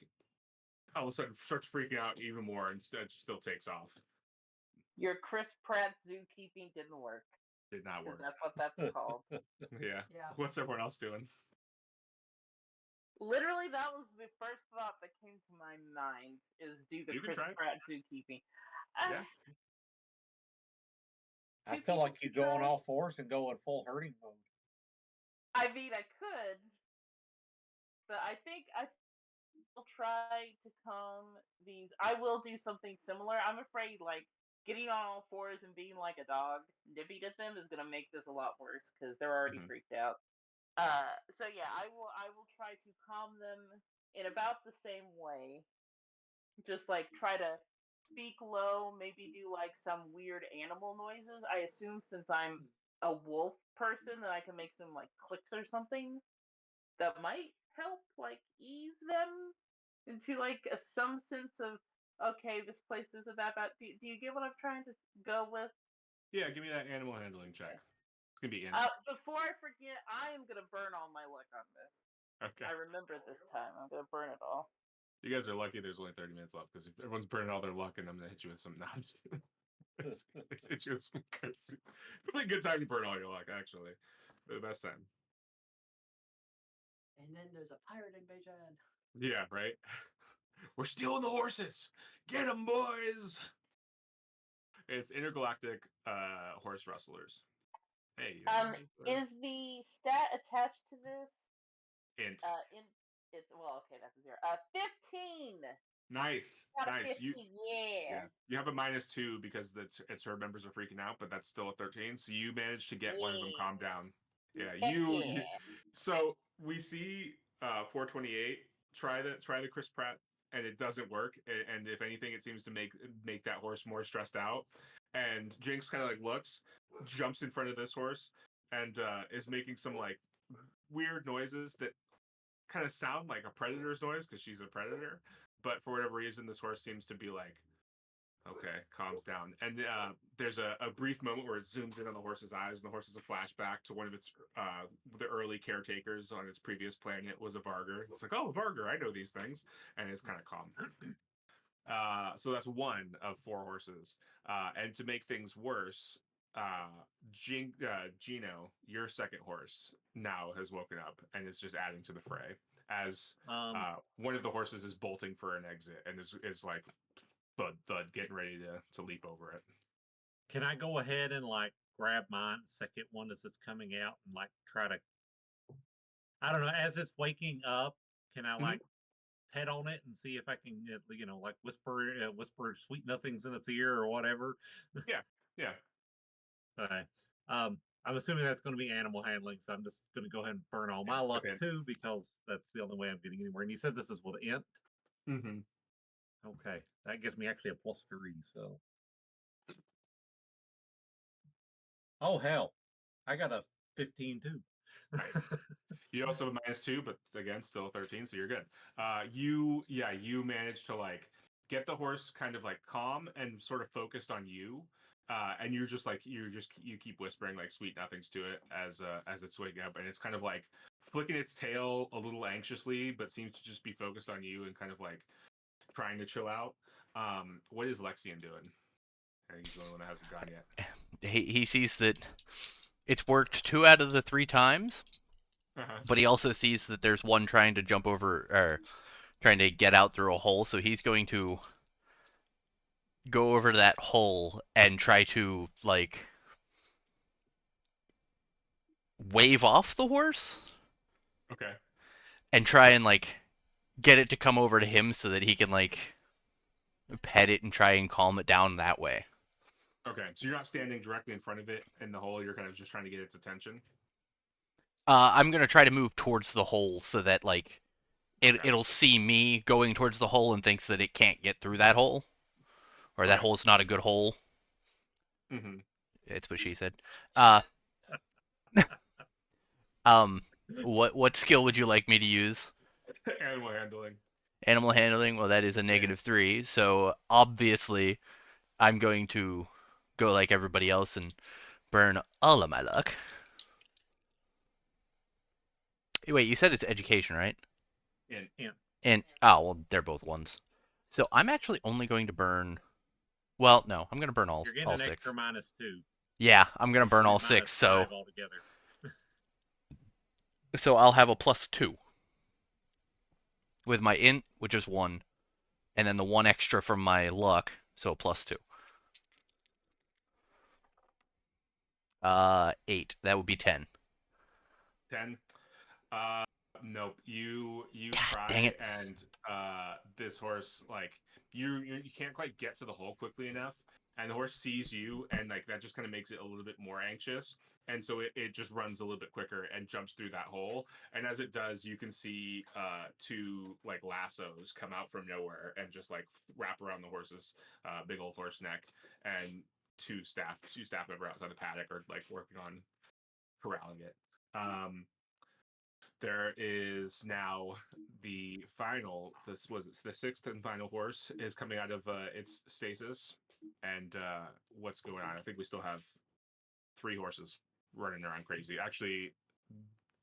all of a sudden starts freaking out even more, and still takes off. Your Chris Pratt zookeeping didn't work. Did not Because work. that's what that's called. Yeah. Yeah. What's everyone else doing? Literally, that was the first thought that came to my mind is do the You can Chris try it. Pratt zookeeping. Yeah. I Two feel like people you go on try. all fours and go in full herding mode. I mean, I could, but I think I will try to calm these. I will do something similar. I'm afraid, like, getting on all fours and being like a dog, nipping at them is gonna make this a lot worse because they're already Mhm. freaked out. So yeah, I will try to calm them in about the same way. Just like try to speak low, maybe do like some weird animal noises. I assume since I'm a wolf person that I can make some like clicks or something that might help like ease them into like some sense of okay, this place isn't that bad. Do you get what I'm trying to go with? Yeah, give me that animal handling check. It's gonna be in. Before I forget, I am gonna burn all my luck on this. Okay. I remember this time. I'm gonna burn it all. You guys are lucky there's only 30 minutes left because if everyone's burning all their luck and I'm gonna hit you with some knives. Hit you with some crazy. Probably a good time to burn all your luck, actually. The best time. And then there's a pirate invasion. Yeah, right? We're stealing the horses! Get them, boys! It's intergalactic horse rustlers. Hey, Is the stat attached to this? int. In it's well, okay, that's a zero. 15 Nice, out of nice. 15. Yeah. You have a -2 because it's her members are freaking out, but that's still a 13. So you managed to get one of them calmed down. Yeah, Heck you. yeah. So we see 428 try the Chris Pratt, and it doesn't work. And if anything, it seems to make that horse more stressed out. And Jinx kind of like looks, jumps in front of this horse, and is making some like weird noises that kind of sound like a predator's noise because she's a predator. But for whatever reason, this horse seems to be like, okay, calms down. And there's a brief moment where it zooms in on the horse's eyes, and the horse is a flashback to one of its the early caretakers on its previous planet was a Varger. It's like, oh, Varger, I know these things, and it's kind of calm. So that's one of four horses. And to make things worse, Gino, your second horse, now has woken up and is just adding to the fray as one of the horses is bolting for an exit and is like thud thud getting ready to leap over it. Can I go ahead and like grab mine, second one as it's coming out, and like try to, I don't know, as it's waking up, can I like pet on it and see if I can, like whisper sweet nothings in its ear or whatever? Yeah. Okay. I'm assuming that's going to be animal handling, so I'm just going to go ahead and burn all my luck Okay. too, because that's the only way I'm getting anywhere. And you said this is with int. Mm-hmm. Okay, that gives me actually a +3. So, oh hell, I got a 15 too. Nice. You also have a -2, but again, still a 13, so you're good. You managed to like get the horse kind of like calm and sort of focused on you. And you're just like you keep whispering like sweet nothings to it as it's waking up, and it's kind of like flicking its tail a little anxiously, but seems to just be focused on you and kind of like trying to chill out. What is Lexian doing? I think he's the only one that hasn't gone yet. He sees that it's worked 2 out of the 3 times, but he also sees that there's one trying to jump over or trying to get out through a hole, so he's going to go over to that hole and try to like wave off the horse Okay. and try and like get it to come over to him so that he can like pet it and try and calm it down that way. Okay. So you're not standing directly in front of it in the hole. You're kind of just trying to get its attention. I'm gonna try to move towards the hole so that like Okay. it'll see me going towards the hole and thinks that it can't get through that hole, or that Okay. hole's not a good hole. Mm-hmm. It's what she said. Uh, um, what skill would you like me to use? Animal handling. Animal handling. Well, that is a Yeah. -3. So obviously, I'm going to go like everybody else and burn all of my luck. Wait, you said it's education, right? And And oh, well, they're both ones. So I'm actually only going to burn. Well, no, I'm going to burn all You're getting all an six. extra -2. Yeah, I'm So going to you're burn all at six. So -5 altogether. I'll have a +2 with my int, which is 1, and then the 1 extra from my luck, so +2. 8. That would be 10. 10. Nope. You God try, dang it. and this horse, like, you can't quite get to the hole quickly enough, and the horse sees you, and like that just kind of makes it a little bit more anxious, and so it just runs a little bit quicker and jumps through that hole. And as it does, you can see two like lassos come out from nowhere and just like wrap around the horse's big old horse neck, and two staff member outside the paddock are like working on corralling it. There is now the final. This was the sixth and final horse is coming out of its stasis, and what's going on? I think we still have 3 horses running around crazy. Actually,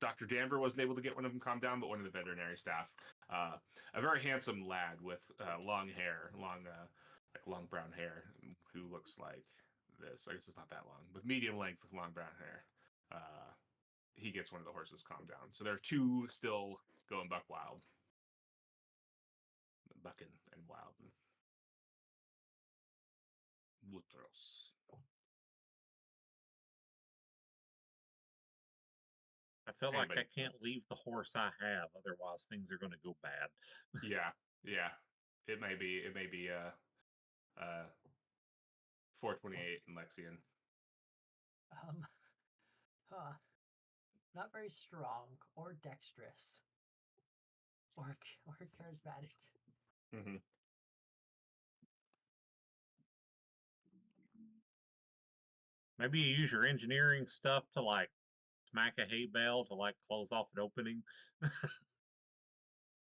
Dr. Danver wasn't able to get one of them calmed down, but one of the veterinary staff, a very handsome lad with long hair, long brown hair, who looks like this. I guess it's not that long, but medium length with long brown hair. He gets one of the horses calmed down. So there are 2 still going buck wild. Bucking and wild. Butros. I feel like Anybody? I can't leave the horse I have, otherwise things are going to go bad. Yeah. It may be 428 in Lexian. Um, huh. Not very strong or dexterous or charismatic. Mm-hmm. Maybe you use your engineering stuff to like smack a hay bale to like close off an opening.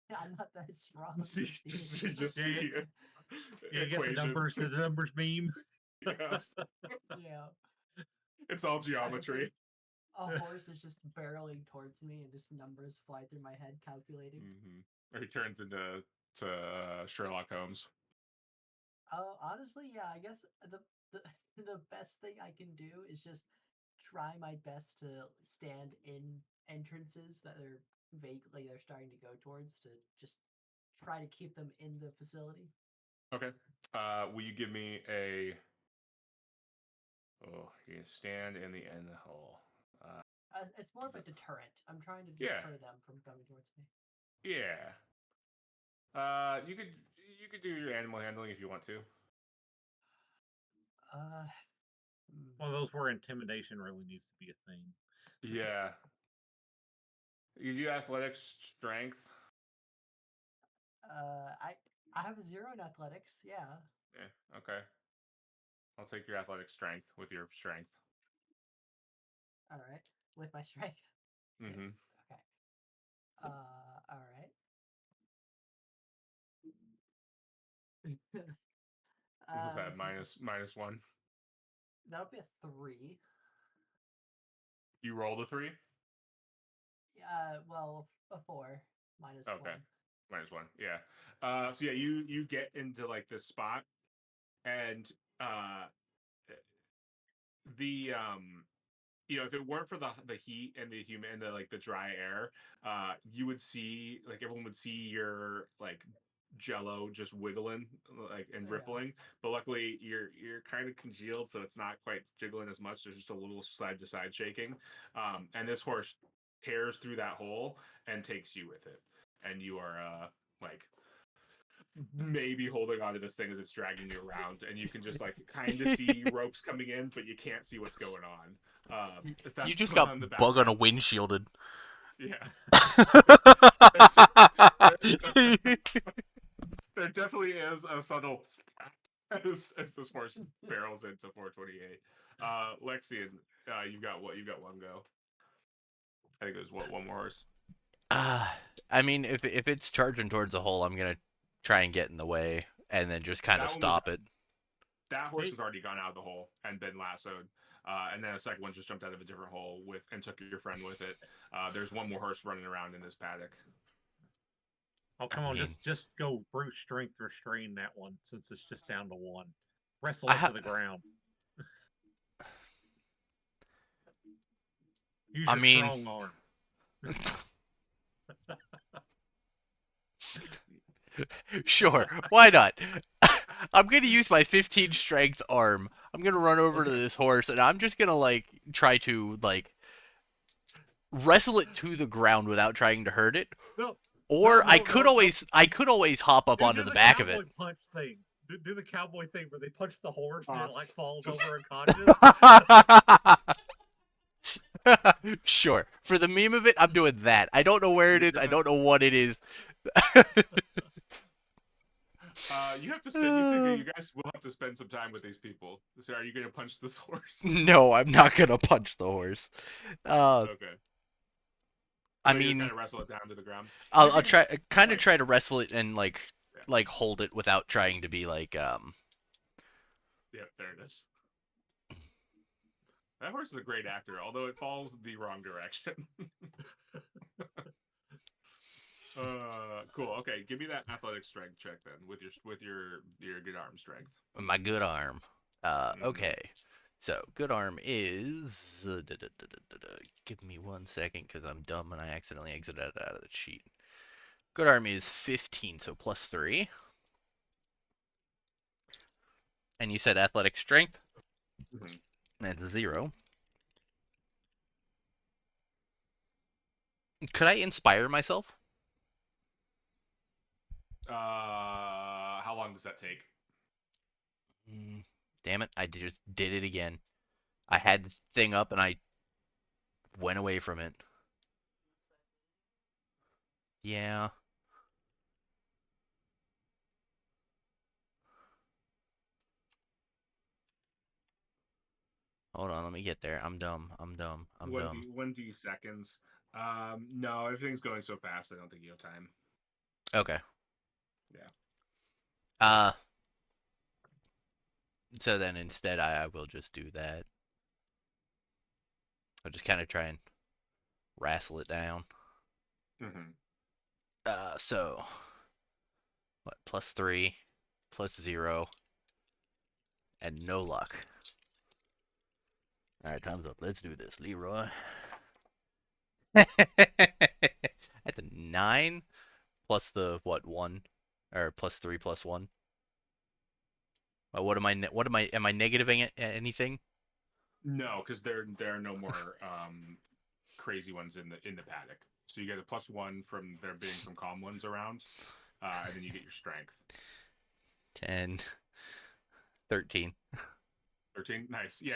Yeah, I'm not that strong. See, just Yeah, see Yeah, you get the equation. numbers meme. Yeah. Yeah. It's all As I geometry. said, a horse is just barreling towards me and just numbers fly through my head calculating. Or he turns into Sherlock Holmes. Honestly, yeah, I guess the the best thing I can do is just try my best to stand in entrances that are vaguely they're starting to go towards to just try to keep them in the facility. Okay. Will you give me a? Oh, you stand in the end hole. It's more of a deterrent. I'm trying to Yeah. deter them from coming towards me. Yeah. You could do your animal handling if you want to. Uh, One of those where intimidation really needs to be a thing. Yeah. You do athletics, strength. I have a 0 in athletics. Yeah. Yeah. Okay. I'll take your athletic strength with your strength. All right. With my strength. Mm-hmm. Okay. All right. What's that? Minus 1. That'll be a 3. You rolled a 3. Well, a 4 minus Okay. 1. -1. Yeah. So yeah, you get into like this spot, and the if it weren't for the heat and the humid and the like the dry air, you would see like everyone would see your like jello just wiggling like and Yeah. rippling. But luckily you're kind of congealed, so it's not quite jiggling as much. There's just a little side to side shaking. And this horse tears through that hole and takes you with it. And you are like maybe holding onto this thing as it's dragging you around, and you can just like kind of see ropes coming in, but you can't see what's going on. If You that's just going got on in the bug on a background, windshielded. yeah. there's, there's, there definitely is a subtle as this horse barrels into 428. Lexian, you've got what? You've got one go. I think it was what, one more horse. I mean, if it's charging towards a hole, I'm gonna try and get in the way and then just kind of That one was stop it. that horse has already gone out of the hole and been lassoed. And then a second one just jumped out of a different hole with and took your friend with it. There's one more horse running around in this paddock. Oh, come I on, mean, just go brute strength restrain that one since it's just down to one. Wrestle I it ha to the ground. Use I your mean, strong arm. sure, why not? I'm gonna use my 15 strength arm. I'm gonna run over to Okay. this horse and I'm just gonna like try to like wrestle it to the ground without trying to hurt it. No, Or no. I could always hop up onto Do the the back of it. cowboy punch thing. Do the cowboy thing where they punch the horse and it like Us. falls Just over unconscious. Sure. For the meme of it, I'm doing that. I don't know where it you're is. I gonna don't know what it is. you have to spend. You guys will have to spend some time with these people. So are you gonna punch this horse? No, I'm not gonna punch the horse. Uh, Okay. I But you're mean, gonna wrestle it down to the ground. You I'll can try, kind of like try to wrestle it and yeah, like hold it without trying to be yeah, there it is. That horse is a great actor, although it falls the wrong direction. Cool. Okay, give me that athletic strength check then with your good arm strength. my good arm. Mm-hmm. Okay. So good arm is. Give me 1 second because I'm dumb and I accidentally exited out of the sheet. Good arm is 15, so +3. And you said athletic strength? Mm-hmm. That's 0. Could I inspire myself? How long does that take? Damn it, I just did it again. I had this thing up and I went away from it. Yeah. Hold on, let me get there. I'm dumb. I'm dumb. I'm dumb. 1D seconds. No, everything's going so fast. I don't think you have time. Okay. Yeah. Uh, so then instead I will just do that. I'll just kind of try and wrestle it down. Mm-hmm. So what? +3, +0, and no luck. All right, time's up. Let's do this, Leroy. At the 9 plus the what 1 or +3 +1. What am I? Am I negativing anything? No, because there are no more crazy ones in the paddock. So you get a +1 from there being some calm ones around, and then you get your strength. 10, 13. 13. Nice. Yeah,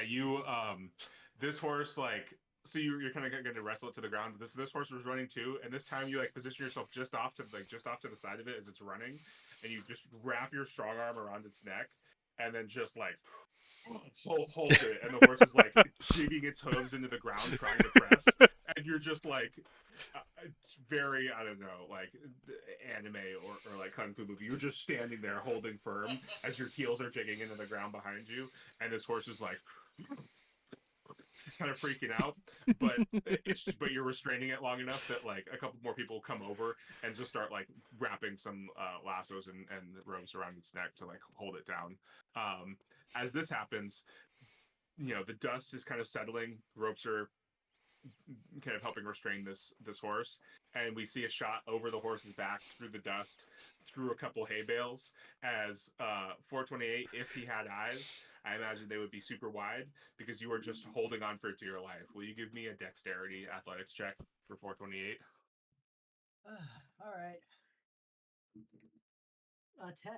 this horse like so you're kind of going to wrestle it to the ground. This horse was running too, and this time you like position yourself just off to the side of it as it's running, and you just wrap your strong arm around its neck, and then just like hold it, and the horse is like digging its hooves into the ground trying to press, and you're just like very I don't know like anime or like kung fu movie. You're just standing there holding firm as your heels are digging into the ground behind you, and this horse is like kind of freaking out, but but you're restraining it long enough that like a couple more people come over and just start like wrapping some lassos and ropes around its neck to like hold it down. As this happens, the dust is kind of settling. Ropes are kind of helping restrain this horse, and we see a shot over the horse's back through the dust, through a couple hay bales. As 428, if he had eyes, I imagine they would be super wide because you are just holding on for dear life. Will you give me a dexterity athletics check for 428? All right. 10.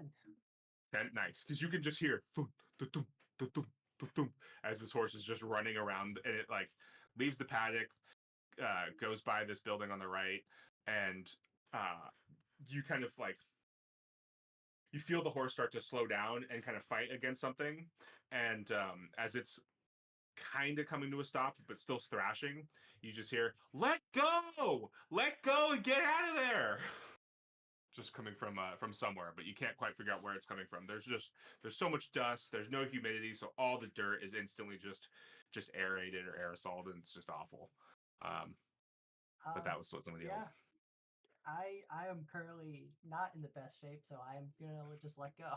10, nice, because you can just hear thump, thump, thump, thump, thump, thump, thump, as this horse is just running around, and it like leaves the paddock, goes by this building on the right, and you kind of like you feel the horse start to slow down and kind of fight against something, and as it's kind of coming to a stop but still thrashing, you just hear let go, and get out of there, just coming from somewhere, but you can't quite figure out where it's coming from. There's so much dust, there's no humidity, so all the dirt is instantly just aerated or aerosoled, and it's just awful. But that was some of the Yeah. I am currently not in the best shape, so I am gonna just let go.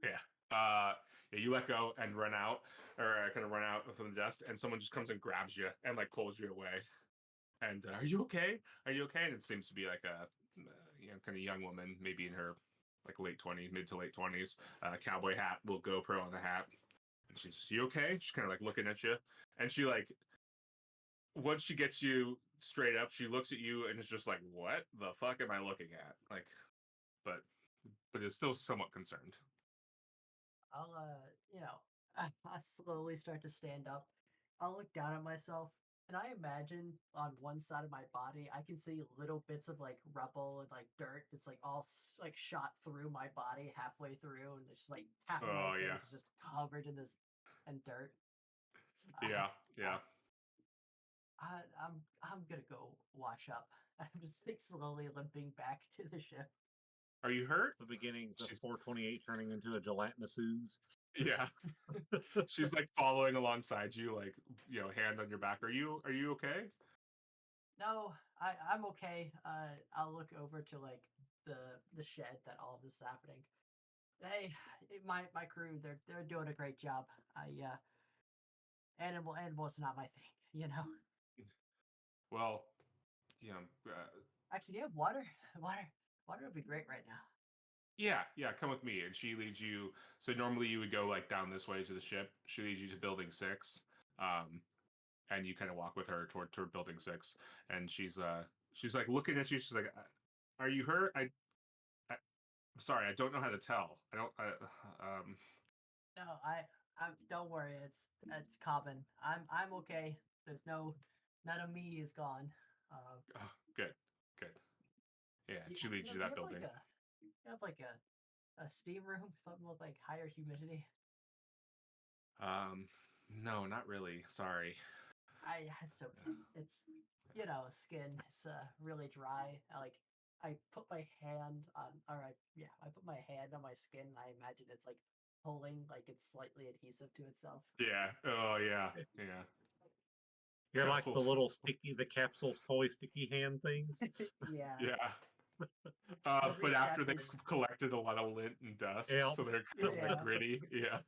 Yeah. Yeah, you let go and run out, or kind of run out from the dust, and someone just comes and grabs you and like pulls you away. And are you okay? Are you okay? And it seems to be like a kind of young woman, maybe in her like late 20s, mid to late 20s, cowboy hat, little GoPro on the hat. And she's just, you okay? She's kind of like looking at you, and she like once she gets you straight up, she looks at you and is just like, what the fuck am I looking at? Like, but is still somewhat concerned. I'll I slowly start to stand up. I'll look down at myself, and I imagine on one side of my body I can see little bits of like rubble and like dirt that's like all like shot through my body halfway through, and it's just like half of my Oh face yeah. is just covered in this and dirt. I, Yeah, yeah. I'm gonna go wash up. I'm just like slowly limping back to the ship. Are you hurt? The beginnings of She's 428 turning into a gelatinous ooze. yeah. She's like following alongside you, like hand on your back. Are you okay? No, I'm okay. I'll look over to like the shed that all of this is happening. Hey, my crew, they're doing a great job. Animal's not my thing, you know. Well, yeah, Actually, do you have water? Water would be great right now. yeah. Come with me, and she leads you. So normally you would go like down this way to the ship. She leads you to building 6, and you kind of walk with her toward building 6. And she's like looking at you. She's like, "Are you hurt? I'm sorry, I don't know how to tell. I don't. No, I don't worry. It's common. I'm okay. There's none of me is gone. Uh, Oh, good, good. Yeah, she leads you to do you that have like building. a steam room, something with like higher humidity? No, not really. Sorry. It's okay. It's skin. It's really dry. I put my hand on. All right, yeah, I put my hand on my skin. And I imagine it's like pulling, like it's slightly adhesive to itself. Yeah. Oh, yeah. Yeah. You're like Oh, the little the capsules toy sticky hand things. Yeah. yeah. Every But step after they've is collected a lot of lint and dust, Yep. so they're kind of like yeah. gritty. Yeah.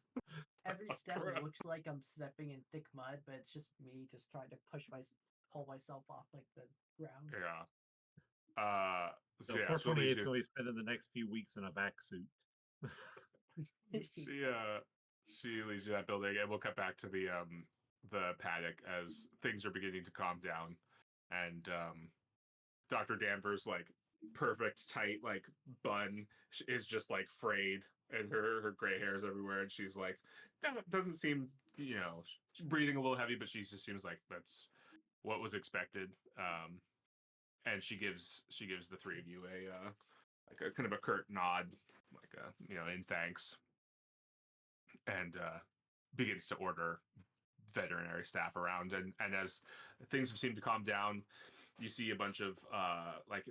Every step Gross. looks like I'm stepping in thick mud, but it's just me just trying to pull myself off like the ground. Yeah. So So yeah, she'll lead 428 is you. going to be spending the next few weeks in a vac suit. She leads you to that building, and we'll cut back to the paddock as things are beginning to calm down, and Dr. Danvers like perfect tight like bun is just like frayed, and her gray hairs everywhere, and she's like doesn't seem she's breathing a little heavy, but she just seems like that's what was expected. And she gives the three of you a like a kind of a curt nod, like a in thanks, and begins to order veterinary staff around. And as things have seemed to calm down, you see a bunch of like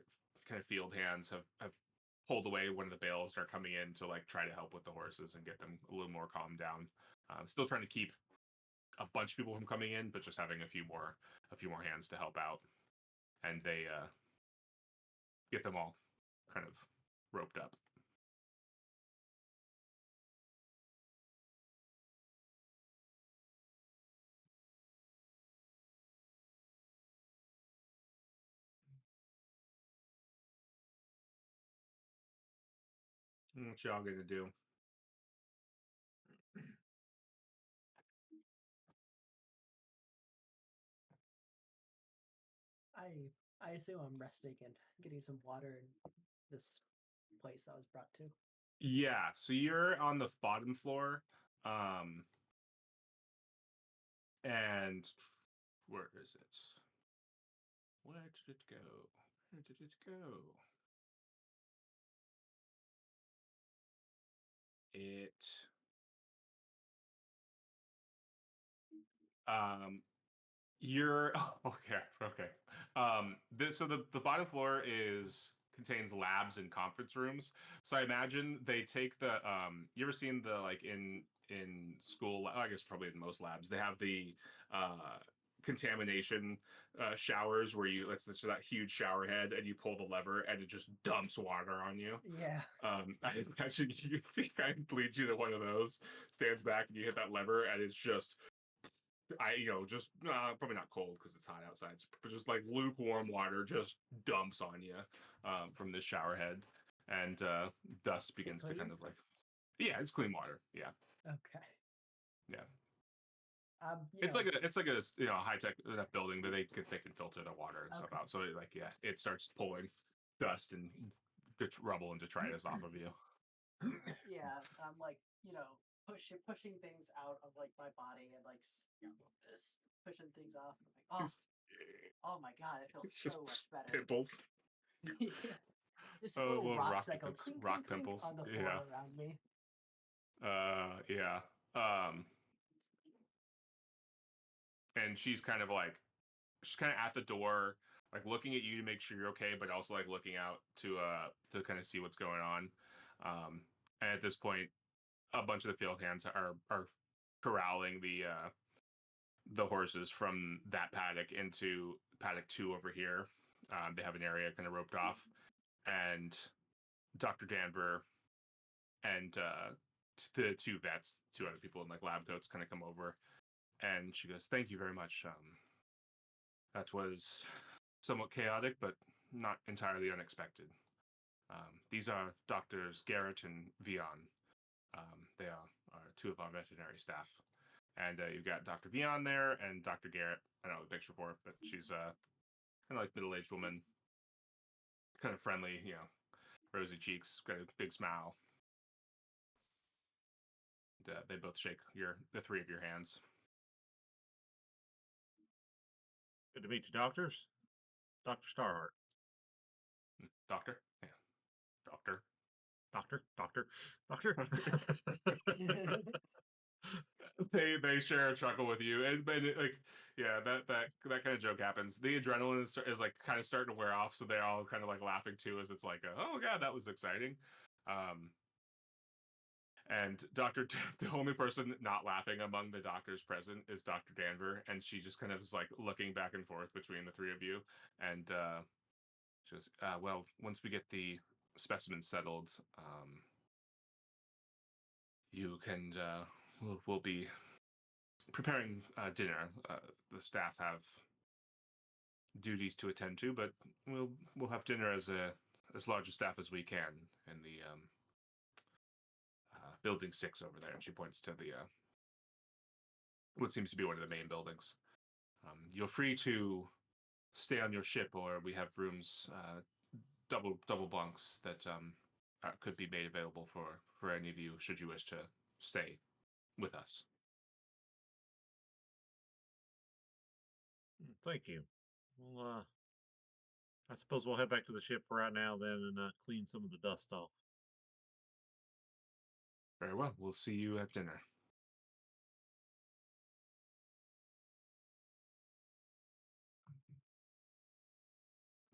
kind of field hands have pulled away one of the bales, are coming in to like try to help with the horses and get them a little more calmed down. Still trying to keep a bunch of people from coming in, but just having a few more hands to help out. And they get them all kind of roped up. What y'all gonna do? I assume I'm resting and getting some water in this place I was brought to. Yeah, so you're on the bottom floor, and where is it? Where did it go? Where did it go? You're okay. So the bottom floor contains labs and conference rooms. So I imagine they take the you ever seen the like in school, I guess probably in most labs, they have the contamination showers where it's that huge shower head and you pull the lever and it just dumps water on you. Yeah. I imagine you kind of leads you to one of those, stands back and you hit that lever and it's just just probably not cold because it's hot outside, but just like lukewarm water just dumps on you from this shower head, and dust begins to kind of like, yeah, it's clean water. Yeah. Okay. Yeah. It's like a high tech enough building that they can filter the water and stuff out. So it starts pulling dust and rubble and detritus off of you. Yeah, I'm like pushing things out of like my body and like this pushing things off. I'm like, oh my god, it feels so much better. Pimples. Yeah. Just little rocks that go clink, rock clink, pimples on the floor around me. Yeah. And she's kind of at the door, like looking at you to make sure you're okay, but also like looking out to kind of see what's going on. And at this point, a bunch of the field hands are corralling the horses from that paddock into paddock 2 over here. They have an area kind of roped off, and Dr. Danver and the 2 vets, 2 other people in like lab coats, kind of come over, and she goes, "Thank you very much. That was somewhat chaotic, but not entirely unexpected. These are Doctors Garrett and Vion. They are 2 of our veterinary staff. And you've got Dr. Vion there and Dr. Garrett. I don't know the picture for her, but she's kind of like middle-aged woman, kind of friendly, rosy cheeks, got a big smile. And, they both shake the 3 of your hands. Good to meet you, doctors. Dr. Starheart. Doctor? Yeah. Doctor. Doctor. They share a chuckle with you, and that kind of joke happens. The adrenaline is like kind of starting to wear off, so they're all kind of like laughing too, as it's like, oh god, that was exciting. And the only person not laughing among the doctors present is Dr. Danver, and she just kind of is like looking back and forth between the 3 of you, and she goes, well, once we get the specimens settled, you can we'll be preparing dinner. The staff have duties to attend to, but we'll have dinner as large a staff as we can in the building 6 over there. And she points to the what seems to be one of the main buildings. You're free to stay on your ship, or we have rooms, double bunks that could be made available for any of you should you wish to stay with us. Thank you. Well, I suppose we'll head back to the ship for right now then and clean some of the dust off. Very well. We'll see you at dinner.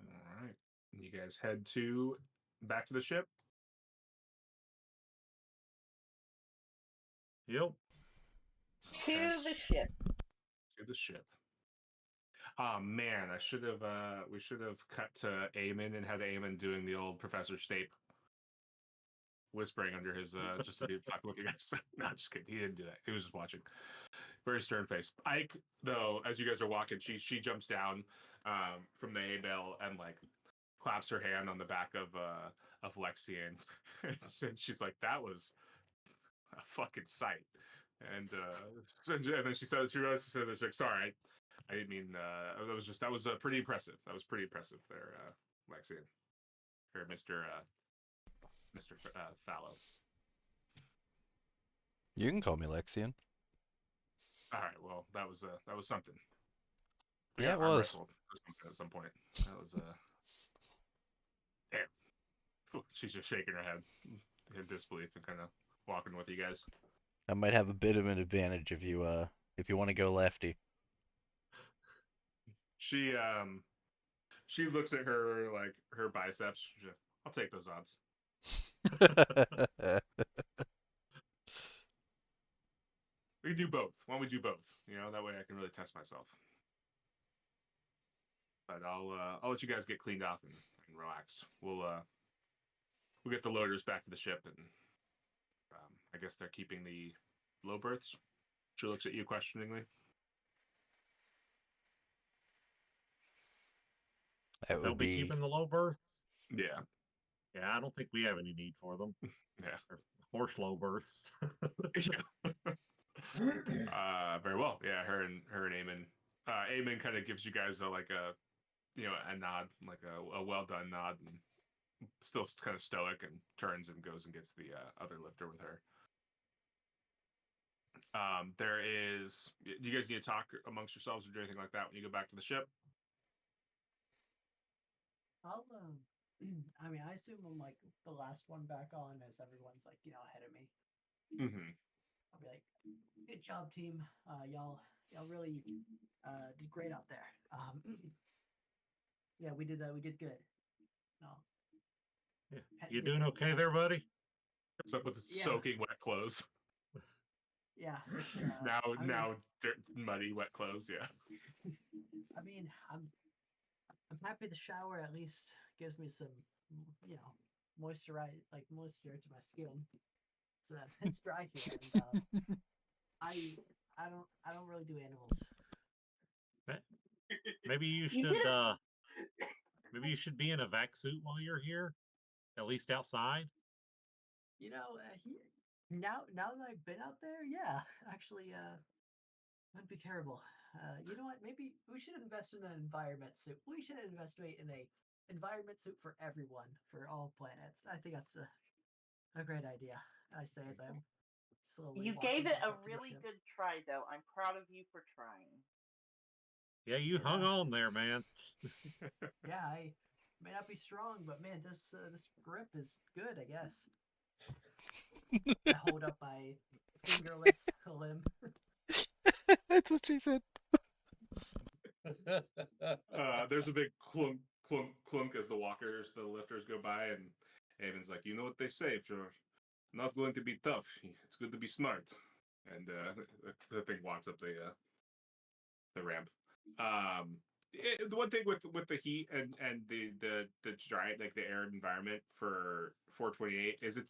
All right. You guys head back to the ship. Yep. To the ship. To the ship. Oh man, we should have cut to Eamon and had Eamon doing the old Professor Snape whispering under his just to be fuck looking at. No, just kidding. He didn't do that. He was just watching. Very stern face. Ike, though, as you guys are walking, she jumps down from the hay bale and like claps her hand on the back of Lexian, and she's like, "That was a fucking sight." And and then she says, she's like, "Sorry, I didn't mean. That was pretty impressive. That was pretty impressive there, Lexian, or Mister Fallow." You can call me Lexian. All right, well, that was something. We Yeah, got it arm was. wrestle at some point. That was damn. Whew, she's just shaking her head in disbelief and kind of walking with you guys. I might have a bit of an advantage if you want to go lefty. She looks at her like her biceps. She's like, I'll take those odds. We can do both. Why don't we do both? You know, that way I can really test myself. But I'll let you guys get cleaned off and relaxed. We'll get the loaders back to the ship, and I guess they're keeping the low berths. She looks at you questioningly. That They'll would be be keeping the low berths. Yeah. Yeah, I don't think we have any need for them. Yeah. Or horse low berths. Very well. Yeah, her and Eamon. Eamon kind of gives you guys a nod, like a well done nod, and still kind of stoic, and turns and goes and gets the other lifter with her. There is. Do you guys need to talk amongst yourselves or do anything like that when you go back to the ship? I'll I mean, I assume I'm like the last one back on as everyone's like, ahead of me. Mm-hmm. I'll be like, good job, team. Y'all really did great out there. Yeah, we did good. No. Yeah. Pet You your doing hand okay down. there, buddy? Comes up with Yeah. soaking wet clothes. Yeah, it's now I mean, now dirt, muddy wet clothes. Yeah. I mean, I'm happy the shower at least gives me some, moisture to my skin. It's dry here, and I don't really do animals. Maybe you You should didn't. maybe you should be in a vac suit while you're here, at least outside. Now that I've been out there, yeah, actually, that'd be terrible. You know what? Maybe we should invest in an environment suit. We should investigate in a environment suit for everyone, for all planets. I think that's a great idea. I say as I'm slowly You walking gave it back a up to the really ship. good try, though. I'm proud of you for trying. Yeah, you hung Yeah. on there, man. Yeah, I may not be strong, but man, this grip is good, I guess. I hold up my fingerless limb. That's what she said. There's a big clunk, clunk, clunk as the lifters go by, and Eamon's like, you know what they say, if you're not going to be tough, it's good to be smart. And the thing walks up the ramp. The one thing with the heat and the dry, like the arid environment for 428 is it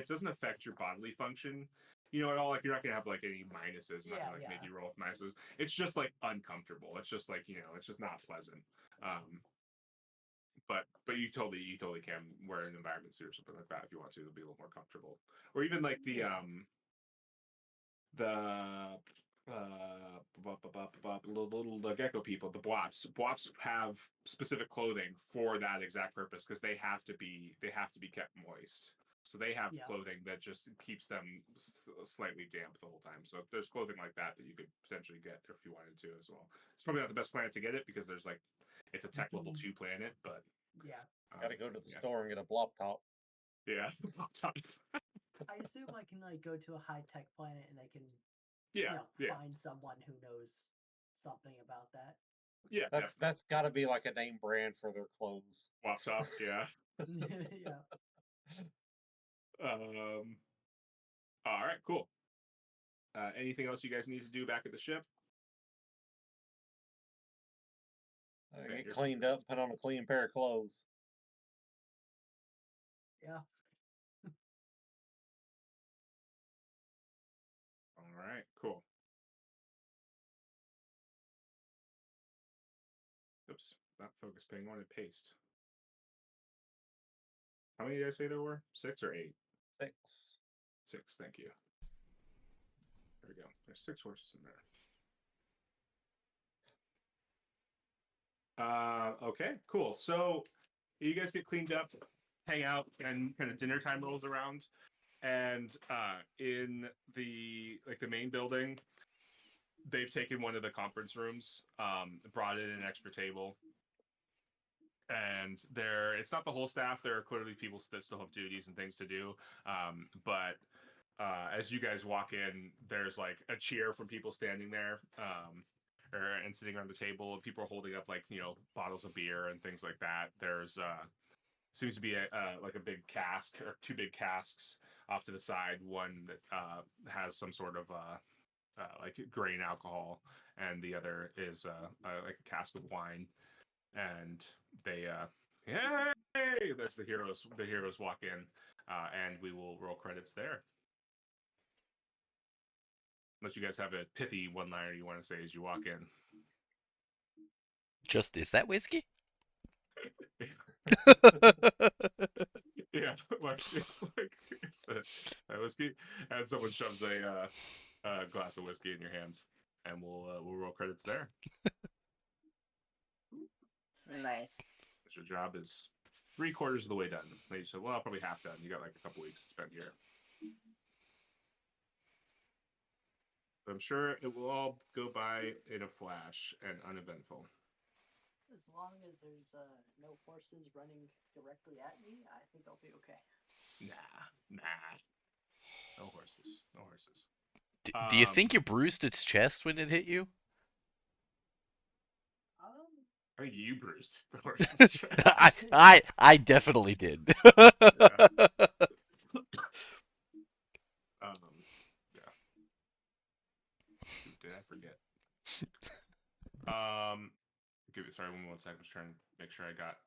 doesn't affect your bodily function, at all. Like you're not gonna have like any minuses. I'm not gonna make you roll with minuses. It's just like uncomfortable. It's just like it's just not pleasant. But you totally can wear an environment suit or something like that if you want to. It'll be a little more comfortable. Or even like the gecko people, the blops. Blops have specific clothing for that exact purpose because they have to be kept moist. So they have clothing that just keeps them slightly damp the whole time. So there's clothing like that you could potentially get if you wanted to as well. It's probably not the best planet to get it because there's like it's a tech level 2 planet, but Gotta go to the store and get a blop top. Yeah, blop top. I assume I can like go to a high tech planet and I can find someone who knows something about that. Yeah, that's got to be like a name brand for their clothes. Blop top, yeah. Yeah. All right, cool. Anything else you guys need to do back at the ship? Get cleaned up, put on a clean pair of clothes. Yeah. All right, cool. Oops. Not focus ping. I wanted paste. How many did I say there were? 6 or 8? 6. 6. Thank you. There we go. There's 6 horses in there. Okay, cool. So you guys get cleaned up, hang out, and kind of dinner time rolls around. And in the main building, they've taken one of the conference rooms, brought in an extra table, and it's not the whole staff. There are clearly people that still have duties and things to do, but as you guys walk in, there's like a cheer from people standing there, and sitting around the table, and people are holding up bottles of beer and things like that. There's seems to be a big cask or 2 big casks off to the side. One that has some sort of like grain alcohol, and the other is like a cask of wine. And they hey, that's the heroes. The heroes walk in, and we will roll credits there. Unless you guys have a pithy one-liner you want to say as you walk in. Just, is that whiskey? Yeah, it's like it's a whiskey, and someone shoves a glass of whiskey in your hand, and we'll roll credits there. Nice. Your job is 3/4 of the way done. They said, well, probably half done. You got like a couple weeks to spend here. I'm sure it will all go by in a flash and uneventful. As long as there's no horses running directly at me, I think I'll be okay. Nah. No horses. No horses. Do you think you bruised its chest when it hit you? I think you bruised the horse's chest. I definitely did. Yeah. Shoot, did I forget? Sorry, 1 second. I was trying to make sure I got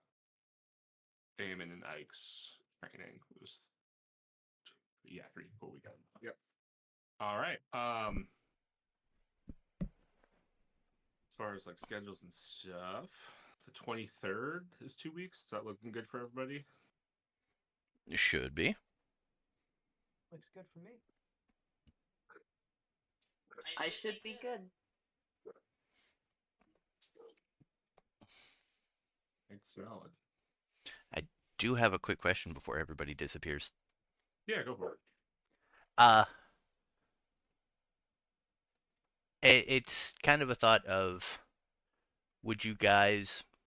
Eamon and Ike's training. It was 3 cool. We got them. Yep. All right. As far as like schedules and stuff, the 23rd is 2 weeks. Is that looking good for everybody? It should be. Looks good for me. I should be good. Excellent. I do have a quick question before everybody disappears. Yeah, go for it. It's kind of a thought of, would you guys